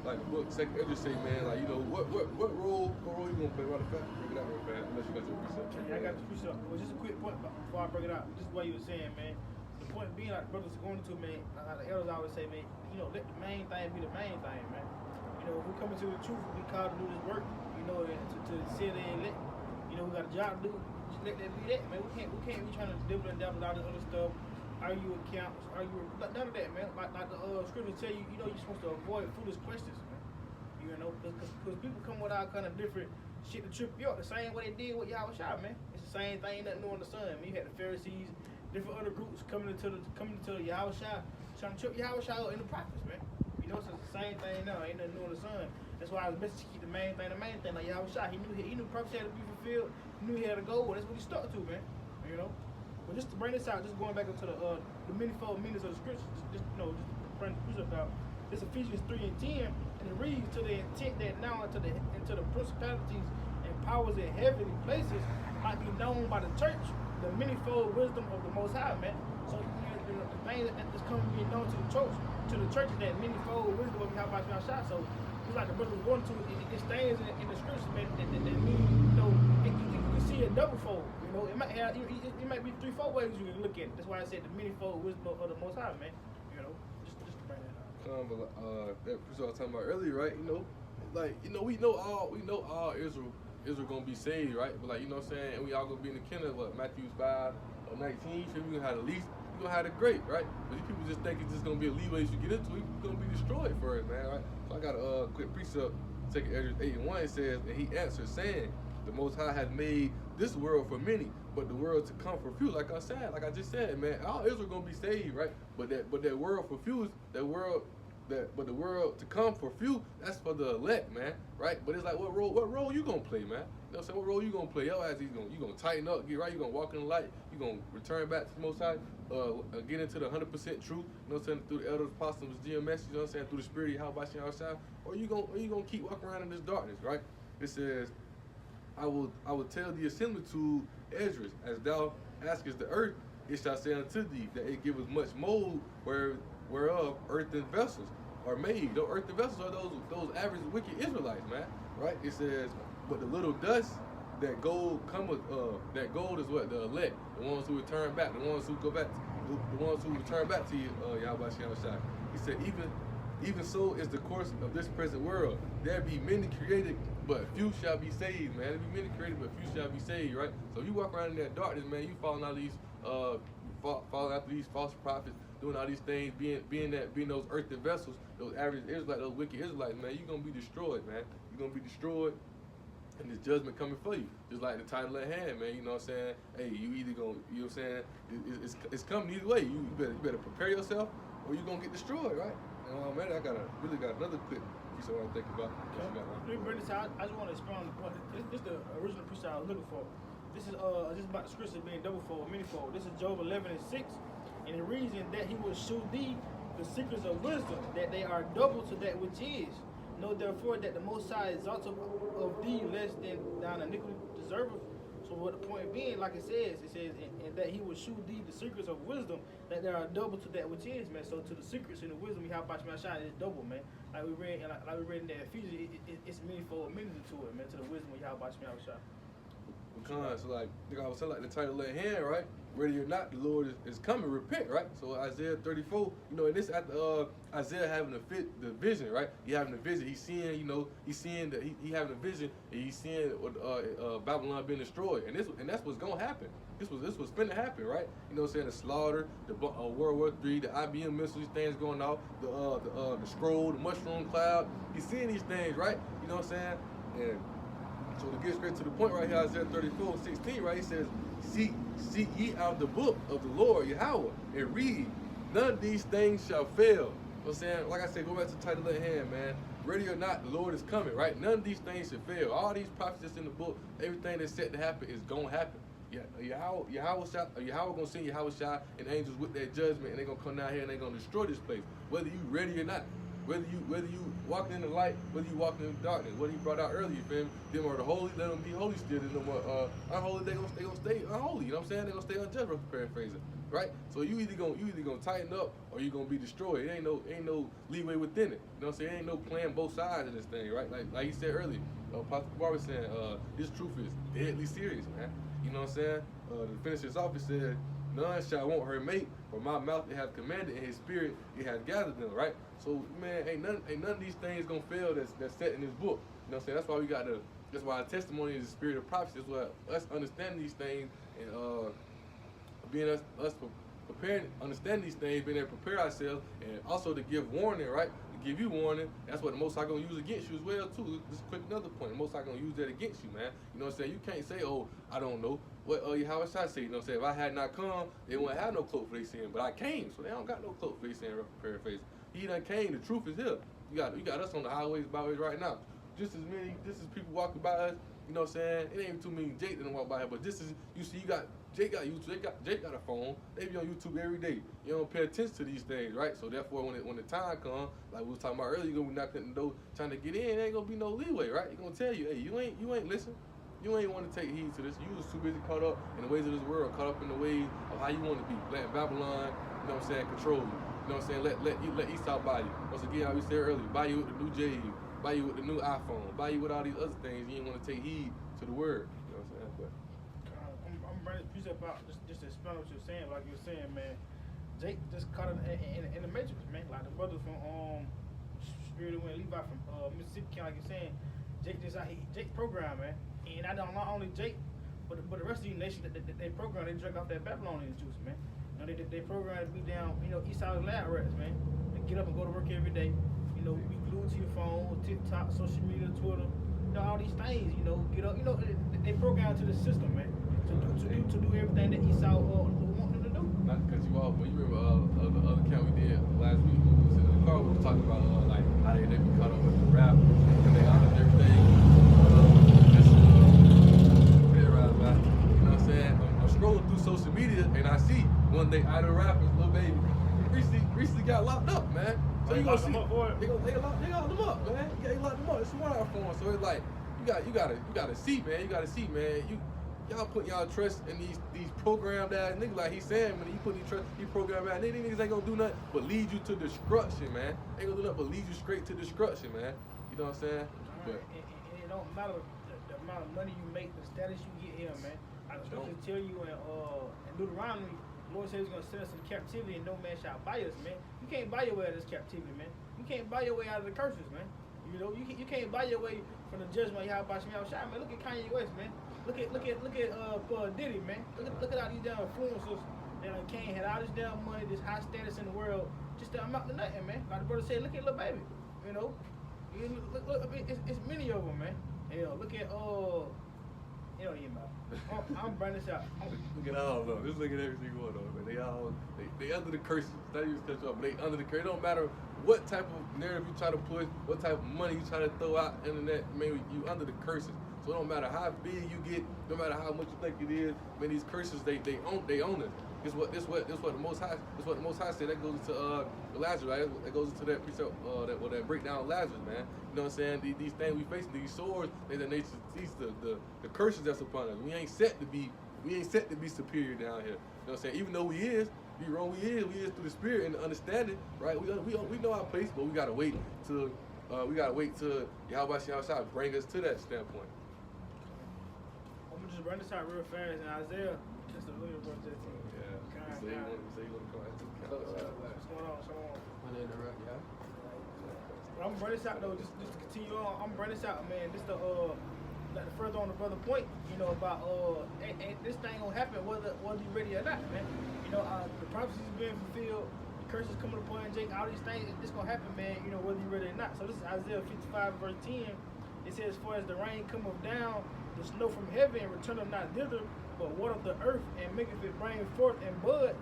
Like the book Second Ezra say, man, like, you know, what role you gonna play? Right, break it out real fast, unless you got your precept. Yeah, I got the precept. Well, just a quick point before I break it out. Just what you were saying, man. The point being, like brothers are going to, man, the elders always say, man, you know, let the main thing be the main thing, man. You know, if we come into the truth, we called to do this work, you know, to sit there and let, you know, we got a job to do. Just let that be that, man. We can't be trying to dibble and dabble with all this other stuff. argue with camps, argue with none of that, man. Like the scripture tell you, you're supposed to avoid foolish questions, man. Because people come with all kind of different shit to trip you up. The same way they did with Yahushua, man. It's the same thing, nothing new in the sun. I mean, you had the Pharisees, different other groups coming into Yahushua, trying to trip Yahushua up in the prophets, man. So it's the same thing now. Ain't nothing new in the sun. That's why I was message to keep the main thing. Like Yahushua, he knew prophecy had to be fulfilled. He knew he had to go. Well, that's what he stuck to, man. But just to bring this out, just going back into the manifold meanings of the scriptures, just bring the precept out. This Ephesians 3 and 10, and it reads, to the intent that now into the principalities and powers in heavenly places might be known by the church, the manifold wisdom of the Most High, man. So the thing that's coming to be known to the church is that manifold wisdom of Yahushua. So just like the brother was going to, it stays in the scriptures, man. That means, you can see a double fold. It might have, it might be 3-4 ways you can look at it. That's why I said the manifold wisdom of the Most High, man. Just to bring that out. That was what I was talking about earlier, right? We know all Israel gonna be saved, right? But what I'm saying, and we all gonna be in the kingdom. Matthew 5:19. We gonna have the least, we gonna have the great, right? But these people just think it's just gonna be a leeway you get into. It's gonna be destroyed first, man, right? So I got a quick precept. Taking Ezra 8:1, it says, and he answered, saying, the Most High has made this world for many, but the world to come for few. Like I just said, man, all Israel gonna be saved, right? But that world for few, but the world to come for few, that's for the elect, man, right? But it's like, what role you gonna play, man? You know what I'm saying? What role you gonna play? Your ass, you gonna tighten up, get right, you gonna walk in the light, you gonna return back to the Most High, get into the 100% truth, you know what I'm saying, through the elders, apostles, GMS, you know what I'm saying, through the spirit of Yahushua outside, or you gonna keep walking around in this darkness, right? It says, I will tell the assembly to Esdras, as thou askest the earth, it shall say unto thee that it giveth much mold whereof earthen vessels are made. Those earthen vessels are those average wicked Israelites, man. Right? It says, but the little dust that gold cometh that gold is what? The elect, the ones who return back, the ones who go back, the ones who return back to Yahweh Shai. He said, even so is the course of this present world. There be many created, but few shall be saved, man. There be many created, but few shall be saved, right? So you walk around in that darkness, man, you following all these following after these false prophets, doing all these things, being those earthen vessels, those average Israelites, those wicked Israelites, man, you're gonna be destroyed, man. You're gonna be destroyed, and this judgment coming for you. Just like the title at hand, man, you know what I'm saying? Hey, you either gonna, you know what I'm saying? It's coming either way. You better prepare yourself, or you're gonna get destroyed, right? And man, I really got another clip piece I want to think about. I just want to expound on the point. This is the original piece I was looking for. This is about the scripture being double fold, many-fold. This is Job 11:6, and it reads, in that he will shew thee the secrets of wisdom, that they are double to that which is. Know therefore that the Most High exalteth of thee less than thine iniquity deserveth. So what the point being, like it says, and that he will shew thee the secrets of wisdom, that there are double to that which is, man. So to the secrets and the wisdom we have by Shemashai is double, man. Like we read in the Ephesians, it's meaningful meaning to it, man. To the wisdom we have by Shemashai. Because, like I was saying, like the title at hand, right? Ready or not, the Lord is coming. Repent, right? So Isaiah 34, and this after Isaiah having the vision, right? He having the vision. He's seeing that he having a vision, and he's seeing Babylon being destroyed, and that's what's gonna happen. This was finna happen, right? You know what I'm saying? The slaughter, the World War III, the IBM missiles, these things going off, the scroll, the mushroom cloud. He's seeing these things, right? You know what I'm saying? And so to get straight to the point right here, Isaiah 34:16, right? He says, Seek ye out the book of the Lord, Yahweh, and read. None of these things shall fail. You know what I'm saying? Like I said, go back to the title at hand, man. Ready or not, the Lord is coming, right? None of these things should fail. All these prophecies in the book, everything that's set to happen is going to happen. Yahweh gonna send Yahweh Shai and angels with that judgment, and they're gonna come down here and they're gonna destroy this place, whether you ready or not. Whether you walking in the light, whether you walking in the darkness, what he brought out earlier, you feel me? Them are the holy, let them be holy still. Them are unholy, they gonna stay unholy. You know what I'm saying? They gonna stay unjust, paraphrasing, right? So you either gonna tighten up or you gonna be destroyed. It ain't no leeway within it. You know what I'm saying? Ain't no playing both sides of this thing, right? Like he said earlier, Apostle Barber saying, this truth is deadly serious, man. You know what I'm saying? To finish this off, it said, none shall want her mate, for my mouth it hath commanded, and his spirit it hath gathered them, right? So man, ain't none of these things gonna fail that's set in this book. You know what I'm saying? That's why our testimony is the spirit of prophecy. That's why us understanding these things and being us understand these things, being able to prepare ourselves, and also to give warning, right? To give you warning. That's what the Most High gonna use against you as well too. Just quick another point. The Most High gonna use that against you, man. You know what I'm saying? You can't say, oh, I don't know. What how should I say? You know what I'm saying? If I had not come, they wouldn't have no cloak for their sin. But I came, so they don't got no cloak for their sin. Paraphrase. He done came. The truth is here. You got us on the highways, byways right now. Just as people walking by us. You know what I'm saying? It ain't too many Jake that don't walk by here, but just as you see, Jake got YouTube, Jake got a phone. They be on YouTube every day. You don't pay attention to these things, right? So therefore, when the time comes, like we was talking about earlier, you gonna be knocking at the door trying to get in. There ain't gonna be no leeway, right? He gonna tell you, hey, you ain't listen. You ain't want to take heed to this. You was too busy caught up in the ways of this world, caught up in the ways of how you want to be. Letting Babylon, you know what I'm saying, control you. You know what I'm saying? Let Esau buy you. Once again, how we said earlier, buy you with the new J, buy you with the new iPhone, buy you with all these other things. You ain't want to take heed to the word. You know what I'm saying? But I'm bringing this piece up out just to explain what you're saying. Like you're saying, man, Jake just caught in the matrix, man. Like the brother from Spirit of Wind, Levi from Mississippi, like you're saying, Jake program, man. And I don't not only Jake, but the rest of the nation that they program, they drink off that Babylonian juice, man. You know, they program to be down, you know, Esau's lab rats, man. They get up and go to work every day. You know, be glued to your phone, TikTok, social media, Twitter. You know, all these things, you know, get up, you know, they program to the system, man, to do everything that Esau want them to do. Not to cut you off, but you remember the other account we did last week when we was in the car, we were talking about like how they be caught up with the rap and they honored everything. You know what I'm saying? I'm scrolling through social media and I see one day idol rappers, Lil Baby, recently got locked up, man. So you gonna see they locked them up, man. They locked them up. It's one hour for them. So it's like you gotta see, man. You gotta see, man. Y'all put y'all trust in these programmed ass niggas, like he's saying, man. You put these programmed ass niggas ain't gonna do nothing but lead you to destruction, man. Ain't gonna do nothing but lead you straight to destruction, man. You know what I'm saying? But And it don't matter the amount of money you make, the status you get here, man. I can tell you in Deuteronomy, the Lord says he's going to send us into captivity and no man shall buy us, man. You can't buy your way out of this captivity, man. You can't buy your way out of the curses, man. You know, you can't buy your way from the judgment of Yahweh Shem Yahushua, man. Look at Kanye West, man. Look at Diddy, man. Look at all these damn influencers that came, had all this damn money, this high status in the world, just to amount to nothing, man. Like the brother said, look at Lil Baby, you know. Look, I mean, it's many of them, man. You know, look at it don't even matter. I'm bringing this out. Look at all of them. Just look at every single one of them. Man. They under the curses. Not even cut you off, but they under the curse. It don't matter what type of narrative you try to push, what type of money you try to throw out internet. Man, you under the curses. So it don't matter how big you get, no matter how much you think it is. Man, these curses they own it. This what the Most High said. That goes into Lazarus, right? That goes into that precept that breakdown of Lazarus, man. You know what I'm saying? These things we facing, these swords, the curses that's upon us. We ain't set to be superior down here. You know what I'm saying? Even though we is through the spirit and the understanding, right? We know our place, but we gotta wait till Yahweh Shah bring us to that standpoint. I'm gonna just run this out real fast. And Isaiah, just a little bit of that team. Say you want to come out. What's going on? I'm gonna interrupt, yeah. But I'm gonna run this out though, just to continue on. I'm gonna run this out, man. Just to like further on the brother point, you know, about and this thing gonna happen whether you ready or not, man. You know, the prophecies being fulfilled, the curses coming upon Jake, all these things, it's gonna happen, man. You know, whether you ready or not. So this is Isaiah 55 verse 10. It says, "For as the rain cometh down, the snow from heaven, and returneth not thither, but watereth the earth, and maketh it bring forth and bud,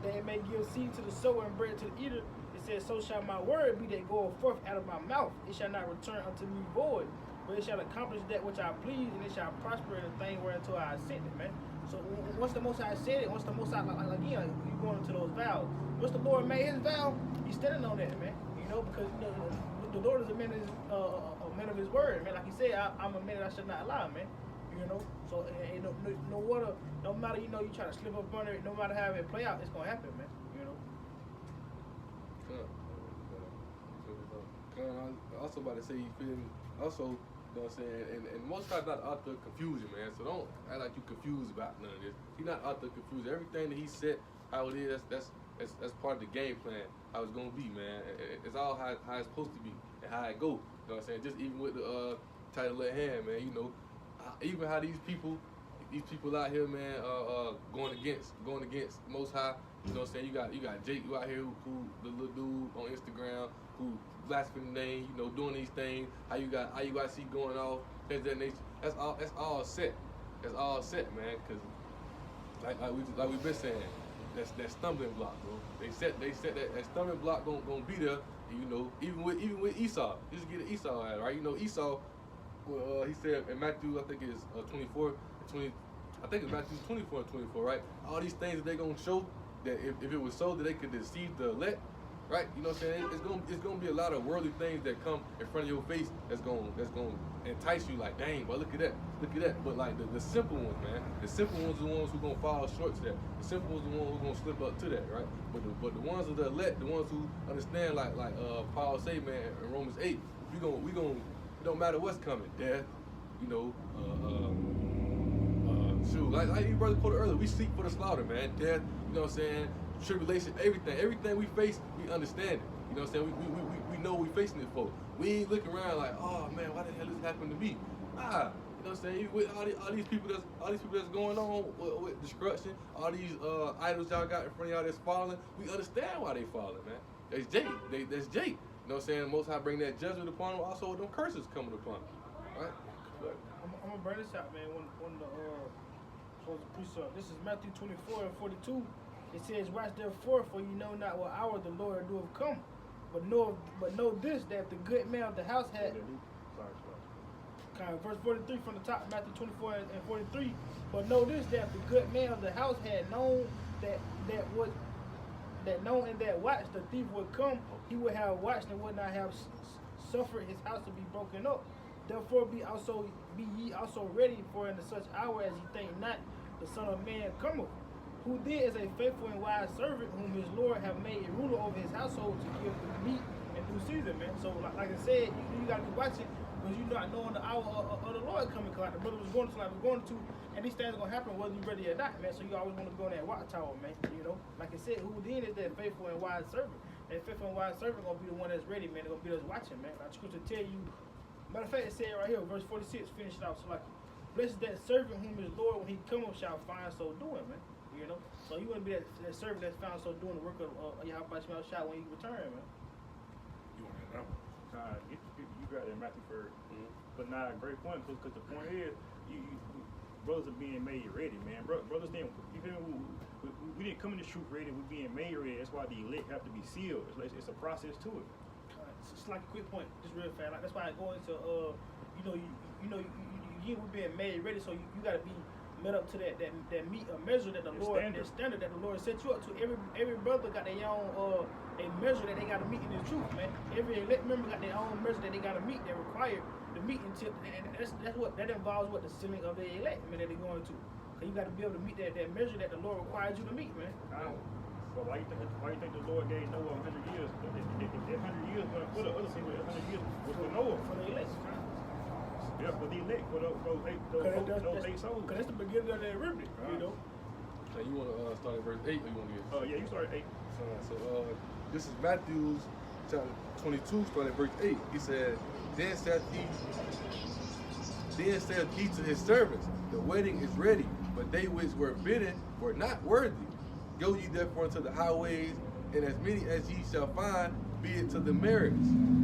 that it may give seed to the sower and bread to the eater. It says, so shall my word be that goeth forth out of my mouth. It shall not return unto me void, but it shall accomplish that which I please, and it shall prosper in the thing whereunto I sent it," man. So once the Most High said it, once the Most High, again, you going into those vows. Once the Lord made his vow, he's standing on that, man. You know, because you know, the Lord is a man of his word, man. Like he said, I'm a man that I should not lie, man. You know, so no matter, you know, you try to slip up under it, no matter how it play out, it's gonna happen, man. You know. I also about to say, you feel me? Also, you know what I'm saying? And most times not out there confusion, man. So don't act like you confused about none of this. He's not out there confused. Everything that he said, how it is, that's part of the game plan. How it's gonna be, man. It's all how it's supposed to be and how it go. You know what I'm saying? Just even with the title at hand, man. You know, even how these people these people out here, man, going against Most High. You know what I'm saying? You got Jake, you out here who the little dude on Instagram who blaspheming the name, you know, doing these things. How you got see going off, things of that nature. That's all set. That's all set, man. Cause like we've been saying, that's that stumbling block, bro. They set that stumbling block gonna be there. You know, even with Esau, just get an Esau at it, right? You know, Esau. Well, he said in Matthew, I think it's 24, 20. I think it's Matthew 24 and 24, right? All these things that they gonna show that if it was so that they could deceive the elect, right? You know what I'm saying? It's gonna be a lot of worldly things that come in front of your face that's gonna entice you. Like, dang, but look at that. But like the simple ones, man. The simple ones are the ones who gonna fall short to that. The simple ones are the ones who gonna slip up to that, right? But the ones of the elect, the ones who understand, like Paul say, man, in Romans 8, we gonna. It don't matter what's coming, death, you know, shoot, like your brother quoted earlier, we seek for the slaughter, man, death, you know what I'm saying, tribulation, everything we face, we understand it, you know what I'm saying, we know what we facing it for. We ain't looking around like, oh man, why the hell this happened to me? Nah, you know what I'm saying, with all these people that's going on with destruction, all these idols y'all got in front of y'all that's falling, we understand why they falling, man. That's Jake. You know what I'm saying? Most High bring that judgment upon them, also with them curses coming upon them. Right? I'm gonna bring this out, man. One of the towards the precept. This is Matthew 24 and 42. It says, "Watch therefore, for you know not what hour the Lord doeth come. But know this, that if the good man of the house had." Kind of verse 43 from the top, Matthew 24 and 43. "But know this, that if the good man of the house had known that known and that watched the thief would come, he would have watched and would not have suffered his house to be broken up. Therefore be ye also ready, for in such hour as ye think not, the Son of Man cometh. Who then is a faithful and wise servant, whom his Lord have made a ruler over his household to give the meat in due season," man. So like I said, you gotta be watching, because you're not knowing the hour of the Lord coming. Cause like the brother was going to, like we're going to, and these things are gonna happen whether you're ready or not, man. So you always want to go in that watchtower, man. You know, like I said, who then is that faithful and wise servant? That faithful and wise servant gonna be the one that's ready, man. They're gonna be us watching, man. Like the scripture tell you. Matter of fact, it said right here, verse 46, finish it out. So like, blessed that servant whom his Lord when he cometh shall find so doing, man. You know, so you want to be that servant that's found so doing the work of Yahweh Shah when you return, man. You want that number? You got that Matthew for, Mm-hmm. but nah, great point. Because the point is, you brothers are being made ready, man. Brothers didn't. Even we didn't come in the truth ready. We're being made ready. That's why the elect have to be sealed. It's a process to it. It's like a quick point, just real fast. Like that's why I go into we're being made ready. So you got to be met up to that meet a measure that the Lord, that standard that the Lord set you up to. Every brother got their own a measure that they got to meet in the truth, man. Every elect member got their own measure that they got to meet. They're required to meet until, and that involves what the sealing of the elect, man, that they're going to. So you got to be able to meet that measure that the Lord requires you to meet, man. But why you think the Lord gave Noah 100 years? That 100 years for the other people, 100 years was for Noah. For the elect. Yeah, for the elect, for those eight souls. Because that's the beginning of their remnant, you know. Now you want to start at verse 8 or you want to get? Yeah, you start at 8. So this is Matthew chapter 22, starting at verse 8. He said, Then said he to his servants, the wedding is ready, but they which were bidden were not worthy. Go ye therefore into the highways, and as many as ye shall find, be it to the marriage.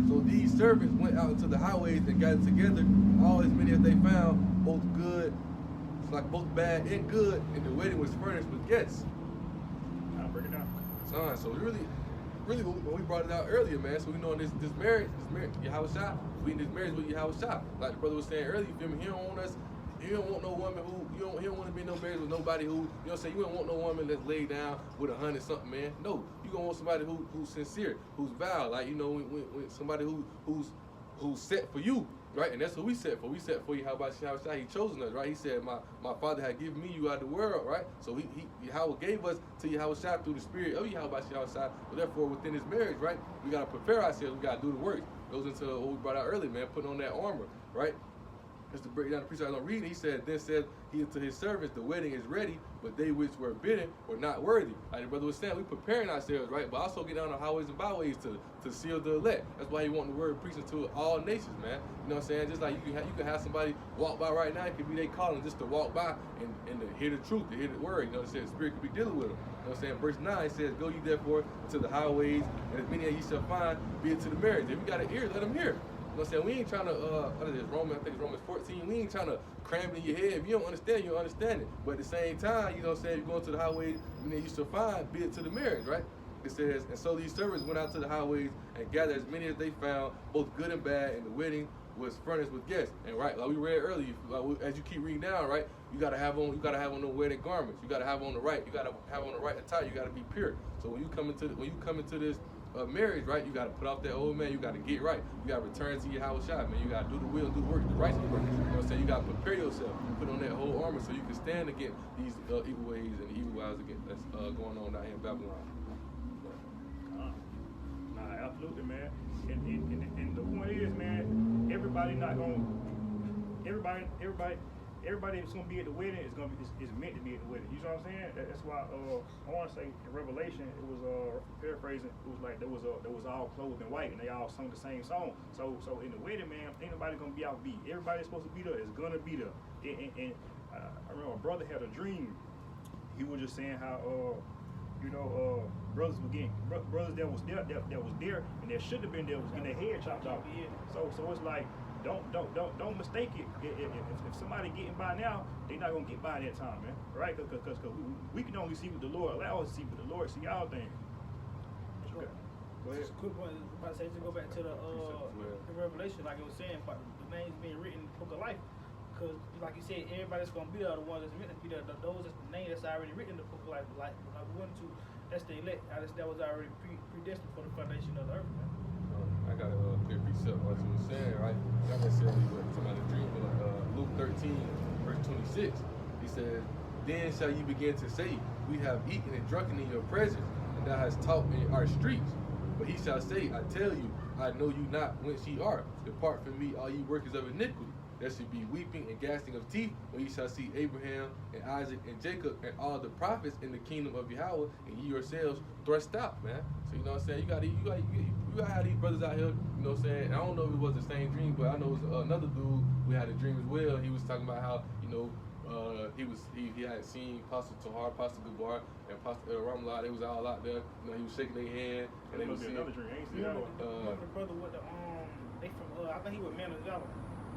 So these servants went out into the highways and gathered together all as many as they found, both good, it's like both bad and good, and the wedding was furnished with guests. I'll break it down. So really when we brought it out earlier, man. So we know this marriage, Yahweh Shah, we in this marriage with Yahweh Shah. Like the brother was saying earlier, you feel me? He don't want no woman who he don't want to be in no marriage with nobody who, you know what I'm saying, you don't want no woman that's laid down with 100-something man. No, you gonna want somebody who's sincere, who's vowed, like, you know, when somebody who's set for you, right? And that's who we set for. We set for Yahweh Shah. He chosen us, right? He said, my Father had given me you out of the world, right? So Yahweh gave us to Yahweh Shah through the spirit of Yahweh Shah. So therefore, within this marriage, right, we gotta prepare ourselves. We gotta do the work. Goes into what we brought out earlier, man. Putting on that armor, right? Just to break down the preacher I don't read, he said, then said he to his servants, the wedding is ready, but they which were bidden were not worthy. Like the brother was saying, we preparing ourselves, right? But also get down the highways and byways to seal the elect. That's why he want the word preaching to all nations, man. You know what I'm saying? Just like you can have somebody walk by right now, it could be they calling just to walk by and to hear the truth, to hear the word. You know what I'm saying? The Spirit could be dealing with them. You know what I'm saying? Verse 9 says, go ye therefore to the highways, and as many as ye shall find, be it to the marriage. If you got an ear, let them hear. You know what I'm saying? We ain't trying to, what is this, I think it's Romans 14. We ain't trying to cram it in your head. If you don't understand, you don't understand it. But at the same time, you know what I'm saying, you're going to the highways, and then you shall find, be it to the marriage, right? It says, and so these servants went out to the highways and gathered as many as they found, both good and bad, and the wedding was furnished with guests. And right, like we read earlier, as you keep reading down, right, you gotta have on the wedding garments. You gotta have on the right. You gotta have on the right attire. You gotta be pure. So when you come into this marriage, right, you got to put off that old man, you got to get right, you got to return to your house shop, man, you got to do the will, do the work, the righteous work, you know what I'm saying, you got to prepare yourself, put on that whole armor so you can stand against these evil ways and evil wiles that's going on down here in Babylon. Nah, absolutely, man. And the point is, man, everybody that's gonna be at the wedding is meant to be at the wedding. You know what I'm saying? That's why I want to say in Revelation it was paraphrasing. It was like there was all clothed in white and they all sung the same song. So in the wedding, man, ain't nobody gonna be out beat. Everybody that's supposed to be there is gonna be there. And I remember a brother had a dream. He was just saying how brothers that was there and that should have been there was getting their head chopped off. So it's like. Don't mistake it. If somebody getting by now, they not gonna get by that time, man. Right? Because we can only see what the Lord allows us to see, but the Lord see all things. Okay. Go ahead. Just a quick point. About to say, just go back to the Revelation, like it was saying about the names being written in the book of life. Because, like you said, everybody that's gonna be there, the ones that's written to be there, those that's the name that's already written in the book of life. Like we went to, that's the elect. That was already predestined for the foundation of the earth, man. I got a clear precept what you were saying, right? Not necessarily what somebody dream, but Luke 13, verse 26. He says, then shall you begin to say, we have eaten and drunken in your presence, and thou hast taught in our streets. But he shall say, I tell you, I know you not whence ye are. Depart from me, all ye workers of iniquity. There should be weeping and gnashing of teeth when ye shall see Abraham and Isaac and Jacob and all the prophets in the kingdom of Yahweh, and ye yourselves thrust out, man. So you know what I'm saying? You gotta have these brothers out here, you know what I'm saying? And I don't know if it was the same dream, but I know it was another dude we had a dream as well. He was talking about how, you know, he had seen Apostle Tahar, Apostle Gabar, and Apostle Ramlah. They was all out there. You know, he was shaking their hand, and they was seeing. Another dream. I ain't seen that one. The brother with the they from I think he was Mandela.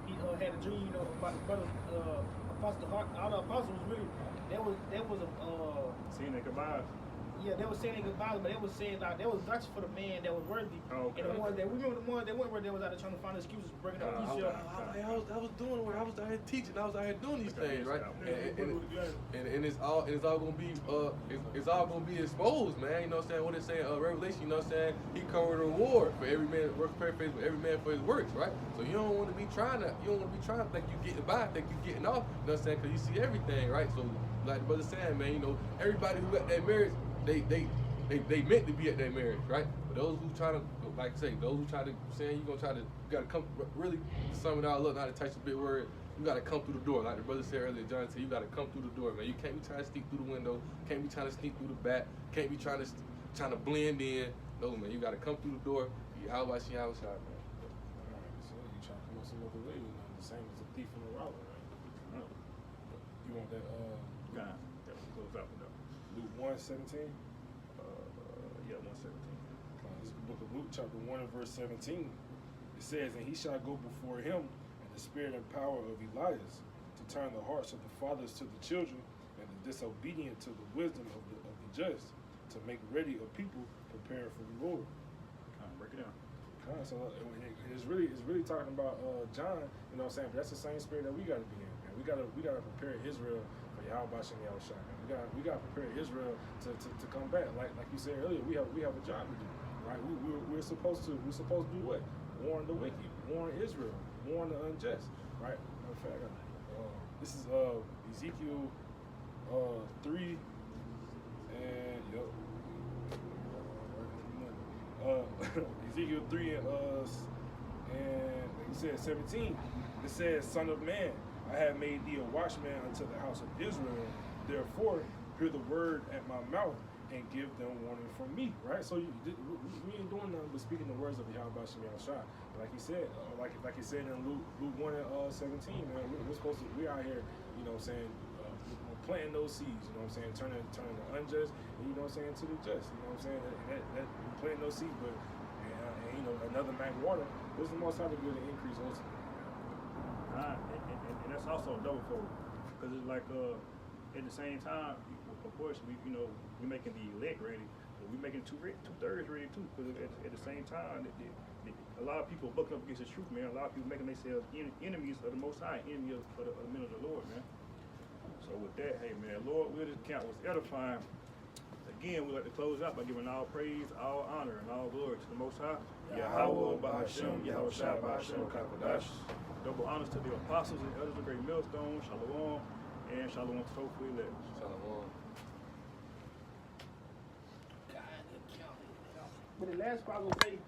He had a dream, you know, about the brother Apostle Tahar. All the apostles was really there was a Seeing their goodbyes. yeah, they were saying they goodbyes, but they was saying like they was searching for the man that was worthy. Oh, okay. And the ones that we remember the ones that went where they was out there trying to find excuses, bringing up I was doing work. I was out here teaching. I was out here doing these things, right? And it's all gonna be it's all gonna be exposed, man. You know what I'm saying? What it's saying, Revelation. You know what I'm saying? He covered a reward for every man, paraphrase, for every man for his works, right? So you don't want to be trying to think you getting by, think you getting off. You know what I'm saying? Because you see everything, right? So like the brother saying, man, you know, everybody who got that marriage, they meant to be at that marriage, right? But those who try to, like I say, those who try to saying you gotta come really sum it all up, not to touch a big word. You gotta come through the door, like the brother said earlier. John said you gotta come through the door, man. You can't be trying to sneak through the window. Can't be trying to sneak through the back. Can't be trying to blend in. No, man. You gotta come through the door. How about she outside, man? Alright, so you trying to come up some other way, you know, the same as a thief and a robber, right? You want that Nah, that was close out with that. Luke 1:17? Yeah, 117. This is the book of Luke, chapter 1 and verse 17. It says, and he shall go before him in the spirit and power of Elias, to turn the hearts of the fathers to the children, and the disobedient to the wisdom of the just, to make ready a people prepared for the Lord. Break it down. So it's really talking about John, you know what I'm saying? But that's the same spirit that we gotta be in, man. We gotta prepare Israel for Yahweh Shem Yahushua, man. We gotta prepare Israel to come back. Like you said earlier, we have a job to do, right? We're supposed to do what? Warn the wicked, warn Israel, warn the unjust, right? Matter of fact, this is Ezekiel 3 and Ezekiel 3 and he said 17. It says, "Son of man, I have made thee a watchman unto the house of Israel. Therefore, hear the word at my mouth and give them warning from me." Right. So we ain't doing nothing but speaking the words of Yahweh Shem Shah. Like he said, like he said in Luke 1:17, man, we're supposed to. We out here, you know, what I'm saying. Planting those seeds, you know what I'm saying, turning the unjust, and, you know what I'm saying, to the just, you know what I'm saying, that planting those seeds, but, and you know, another Mac water, this is the most how to get an increase ultimately. And that's also double fold, because it's like, at the same time, of course, we're making the elect ready, but we're making two-thirds ready too, because at the same time, a lot of people bucking up against the truth, man. A lot of people making themselves enemies of the Most High, enemies of the men of the Lord, man. So with that, hey man, Lord, will this count was edifying. Again, we'd like to close out by giving all praise, all honor, and all glory to the Most High. Yahweh, Bahashem, Yahweh Shai, Bahashem, Kakadash. Double honors to the apostles and elders of Great Millstone, Shalom, and Shalom to faithful elect. Shalom. But the last part I was gonna say,